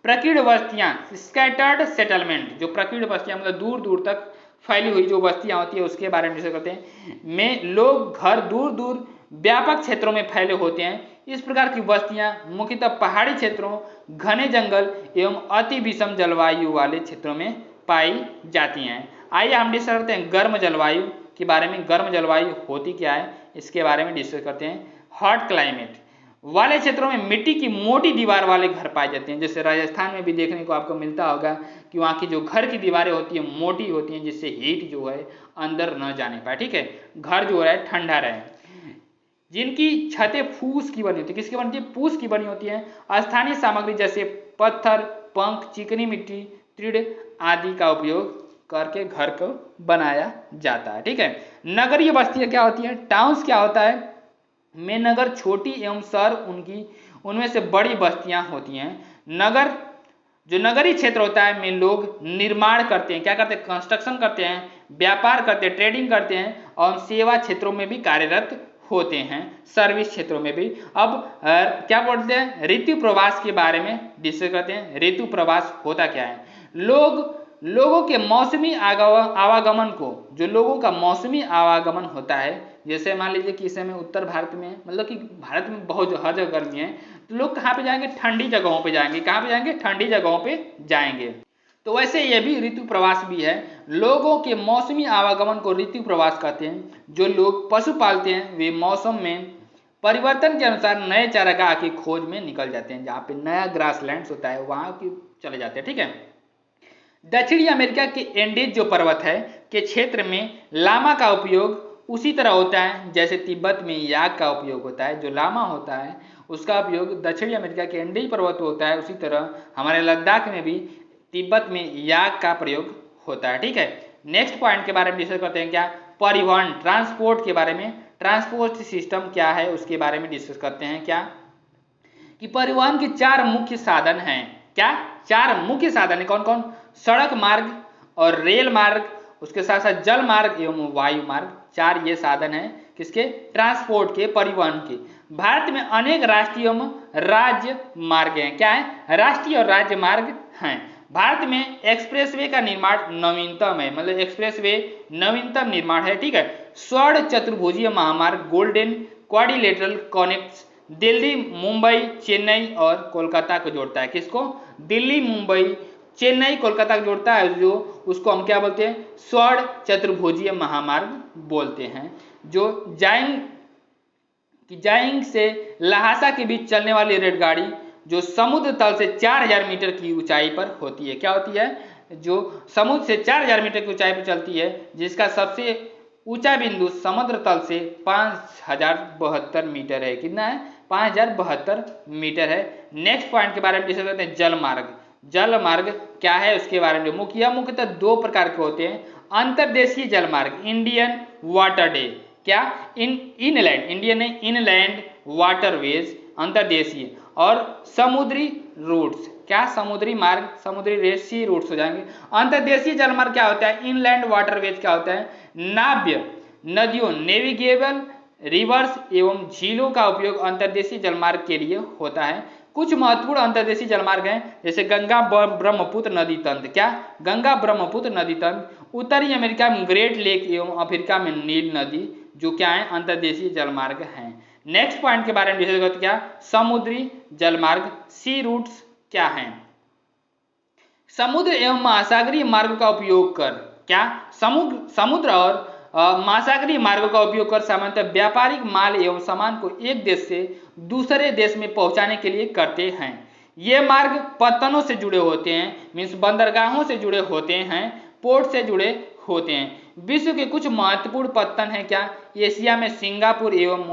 प्रकीर्ण बस्तियां, स्कैटर्ड सेटलमेंट, जो प्रकीर्ण बस्तियां मतलब दूर दूर तक फैली हुई जो बस्तियां होती है उसके बारे में डिस्कस करते हैं। में लोग घर दूर दूर व्यापक क्षेत्रों में फैले होते हैं। इस प्रकार की बस्तियां मुख्यतः पहाड़ी क्षेत्रों, घने जंगल एवं अति विषम जलवायु वाले क्षेत्रों में पाई जाती हैं। आइए हम डिस्कस करते हैं गर्म जलवायु के बारे में। गर्म जलवायु होती क्या है इसके बारे में डिस्कस करते हैं। हॉट क्लाइमेट वाले क्षेत्रों में मिट्टी की मोटी दीवार वाले घर पाए जाते हैं। जैसे राजस्थान में भी देखने को आपको मिलता होगा कि वहाँ की जो घर की दीवारें होती हैं मोटी होती हैं, जिससे हीट जो है अंदर न जाने पाए, ठीक है, घर जो है ठंडा रहे। जिनकी छतें फूस की बनी होती है। किसकी बनती है? फूस की बनी होती है। स्थानीय सामग्री जैसे पत्थर, पंख, चिकनी मिट्टी, तृण आदि का उपयोग करके घर को बनाया जाता है, ठीक है। नगरीय बस्तियाँ क्या होती है? टाउन्स क्या होता है? में नगर छोटी एवं शहर उनमें से बड़ी बस्तियां होती हैं। नगर, जो नगरीय क्षेत्र होता है में लोग निर्माण करते हैं। क्या करते हैं? कंस्ट्रक्शन करते हैं, व्यापार करते हैं, ट्रेडिंग करते हैं और सेवा क्षेत्रों में भी कार्यरत होते हैं, सर्विस क्षेत्रों में भी। अब क्या बोलते हैं, ऋतु प्रवास के बारे में डिस्कस करते हैं। ऋतु प्रवास होता क्या है? लोगों के मौसमी आवागमन को, जो लोगों का मौसमी आवागमन होता है, जैसे मान लीजिए कि इस समय उत्तर भारत में, मतलब कि भारत में बहुत हर जगह गर्मी है, तो लोग कहाँ पे जाएंगे? ठंडी जगहों पे जाएंगे। कहाँ पे जाएंगे? ठंडी जगहों पे जाएंगे। तो वैसे ये भी ऋतु प्रवास भी है। लोगों के मौसमी आवागमन को ऋतु प्रवास कहते हैं। जो लोग पशु पालते हैं वे मौसम में परिवर्तन के अनुसार नए चारागाह की खोज में निकल जाते हैं। जहाँ पे नया ग्रासलैंड्स होता है वहाँ की चले जाते हैं, ठीक है। दक्षिणी अमेरिका के एंडीज जो पर्वत है के क्षेत्र में लामा का उपयोग उसी तरह होता है जैसे तिब्बत में याक का उपयोग होता है। जो लामा होता है उसका उपयोग दक्षिणी अमेरिका के एंडीज पर्वत होता है, उसी तरह हमारे लद्दाख में भी तिब्बत में याक का प्रयोग होता है, ठीक है। नेक्स्ट पॉइंट के बारे में डिस्कस करते हैं। क्या? परिवहन, ट्रांसपोर्ट के बारे में। ट्रांसपोर्ट सिस्टम क्या है उसके बारे में डिस्कस करते हैं। क्या कि परिवहन के 4 मुख्य साधन हैं। क्या? 4 मुख्य साधन है। कौन कौन? सड़क मार्ग और रेल मार्ग, उसके साथ साथ जल मार्ग एवं वायु मार्ग। 4 ये साधन हैं किसके? ट्रांसपोर्ट के, परिवहन के। भारत में अनेक राष्ट्रीय एवं राज्य मार्ग हैं। क्या है? राष्ट्रीय और राज्य मार्ग हैं। भारत में एक्सप्रेसवे का निर्माण नवीनतम है, मतलब एक्सप्रेसवे नवीनतम निर्माण है, ठीक है। स्वर्ण चतुर्भुजीय महामार्ग golden quadrilateral connects Delhi, Mumbai, Chennai और कोलकाता को जोड़ता है। किसको? दिल्ली, मुंबई, चेन्नई, कोलकाता को जोड़ता है, जो उसको हम क्या बोलते हैं? स्वर्ण चतुर्भुजीय महामार्ग बोलते हैं। जो जाइंग से लहासा के बीच चलने वाली रेलगाड़ी जो समुद्र तल से 4000 मीटर की ऊंचाई पर होती है। क्या होती है? जो समुद्र से 4000 मीटर की ऊंचाई पर चलती है, जिसका सबसे ऊंचा बिंदु समुद्र तल से 5072 मीटर है। कितना है? 5072 मीटर है। नेक्स्ट पॉइंट के बारे में डिस्कस करते हैं। जल मार्ग। जल मार्ग क्या है उसके बारे में। मुख्यतः 2 प्रकार के होते हैं। अंतर्देशीय जल मार्ग, इंडियन वाटरवे। क्या? इनलैंड, इंडियन है, इनलैंड वाटरवेज अंतर्देशीय, और समुद्री रूट्स। क्या? समुद्री मार्ग, समुद्री रेसी रूट्स हो जाएंगे। अंतर्देशीय जल मार्ग क्या होता है? इनलैंड वाटरवेज क्या होता है? नाव्य नदियों, नेविगेबल रिवर्स एवं झीलों का उपयोग अंतर्देशीय जलमार्ग के लिए होता है। कुछ महत्वपूर्ण अंतर्देशीय जलमार्ग हैं, जैसे गंगा ब्रह्मपुत्र नदी तंत्र। क्या? गंगा ब्रह्मपुत्र नदी तंत्र। उत्तरी अमेरिका में ग्रेट लेक एवं अफ्रीका में नील नदी, जो क्या है? अंतर्देशीय जलमार्ग हैं। नेक्स्ट पॉइंट के बारे में डिस्कस करते हैं। क्या? समुद्री जलमार्ग, सी रूट्स क्या हैं? समुद्र एवं महासागरीय मार्गों का उपयोग कर। क्या? समुद्र और महासागरीय मार्गों का उपयोग कर सामान्यतः व्यापारिक माल एवं सामान को एक देश से दूसरे देश में पहुंचाने के लिए करते हैं। ये मार्ग पत्तनों से जुड़े होते हैं, मीन्स बंदरगाहों से जुड़े होते हैं, पोर्ट से जुड़े होते हैं। विश्व के कुछ महत्वपूर्ण पत्तन है। क्या? एशिया में सिंगापुर एवं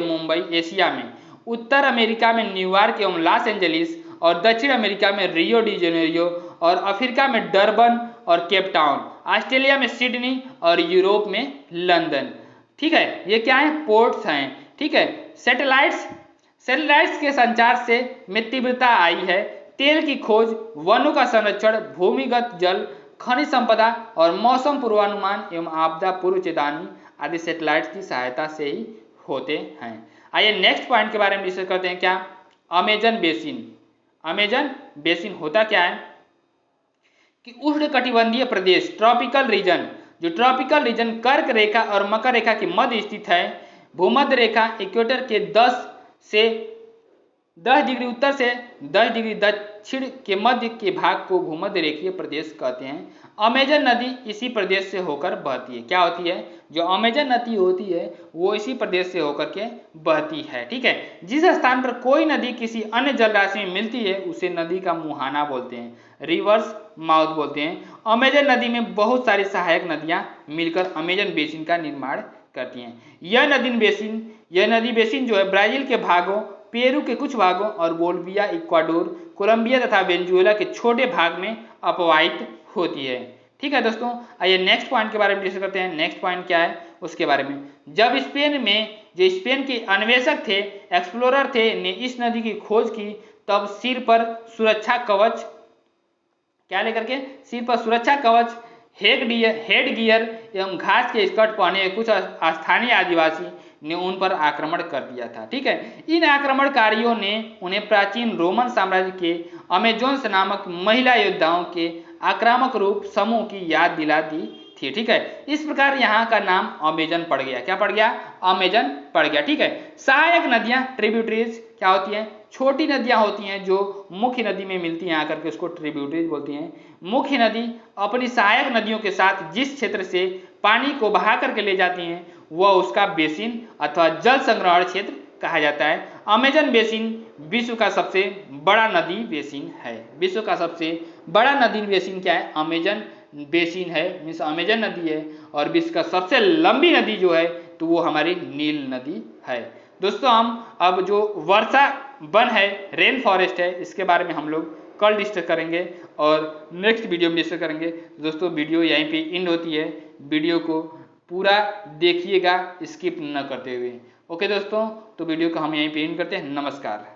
मुंबई एशिया में, उत्तर अमेरिका में न्यूयॉर्क एवं लॉस एंजलिस, और दक्षिण अमेरिका में रियो डी जेनेरियो, और अफ्रीका में डरबन और केप टाउन, ऑस्ट्रेलिया में सिडनी, और यूरोप में लंदन। ठीक है, ये क्या है? पोर्ट्स हैं। ठीक है। सैटेलाइट्स के संचार से में तीव्रता आई है। तेल की खोज, वनों का संरक्षण, भूमिगत जल, खनिज संपदा और मौसम पूर्वानुमान एवं आपदा पूर्व चेतावनी आदि सैटेलाइट्स की सहायता से ही होते हैं। आइए नेक्स्ट पॉइंट के बारे में डिस्कस करते हैं। क्या? Amazon basin. अमेजन बेसिन होता क्या है कि उष्णकटिबंधीय प्रदेश, ट्रॉपिकल रीजन, जो ट्रॉपिकल रीजन कर्क रेखा और मकर रेखा के मध्य स्थित है। भूमध्य रेखा इक्वेटर के 10 डिग्री उत्तर से 10 डिग्री दक्षिण के मध्य के भाग को भूमध्य रेखीय प्रदेश कहते हैं। अमेजन नदी इसी प्रदेश से होकर बहती है। क्या होती है? जो अमेजन नदी होती है वो इसी प्रदेश से होकर के बहती है। ठीक है। जिस स्थान पर कोई नदी किसी अन्य जल राशि में मिलती है उसे नदी का मुहाना बोलते हैं, रिवर्स माउथ बोलते हैं। अमेजन नदी में बहुत सारी सहायक नदियां मिलकर अमेजन बेसिन का निर्माण करती हैं। यह नदी बेसिन जो है ब्राजील के भागों, पेरू के कुछ भागों और बोलिविया, इक्वाडोर, कोलंबिया तथा वेनेजुएला के छोटे भाग में अपवाहित होती है। ठीक है दोस्तों, आइए नेक्स्ट पॉइंट के बारे में डिस्कस करते हैं। नेक्स्ट पॉइंट क्या है उसके बारे में। जब स्पेन के अन्वेषक थे, एक्सप्लोरर थे, ने इस नदी की खोज की, तब सिर पर सुरक्षा कवच क्या लेकर के? सिर पर सुरक्षा कवच, हेड गियर एवं घास के स्कर्ट पहने कुछ स्थानीय आदिवासी ने उन पर आक्रमण कर दिया था। ठीक है, इन आक्रमणकारियों ने उन्हें प्राचीन रोमन साम्राज्य के अमेजोन्स नामक महिला योद्धाओं के आक्रामक रूप समूह की याद दिला दी थी। ठीक है, इस प्रकार यहाँ का नाम अमेजन पड़ गया। क्या पड़ गया? अमेजन पड़ गया। ठीक है, सहायक नदियां ट्रिब्यूटरीज क्या होती हैं? छोटी नदियां होती हैं जो मुख्य नदी में मिलती हैं आकर के, उसको ट्रिब्यूटरीज बोलती हैं। मुख्य नदी अपनी सहायक नदियों के साथ जिस क्षेत्र से पानी को बहा करके ले जाती हैं वह उसका बेसिन अथवा जल संग्रहण क्षेत्र कहा जाता है। अमेजन बेसिन विश्व का सबसे बड़ा नदी बेसिन है। विश्व का सबसे बड़ा नदी बेसिन क्या है? अमेजन बेसिन है, मीन्स अमेजन नदी है। और विश्व का सबसे लंबी नदी जो है तो वो हमारी नील नदी है। दोस्तों हम अब जो वर्षा वन है, रेन फॉरेस्ट है, इसके बारे में हम लोग कल डिस्कस करेंगे और नेक्स्ट वीडियो में डिस्कस करेंगे। दोस्तों वीडियो यहीं पे एंड होती है, वीडियो को पूरा देखिएगा स्किप न करते हुए। ओके दोस्तों, तो वीडियो को हम यहीं पे एंड करते हैं। नमस्कार।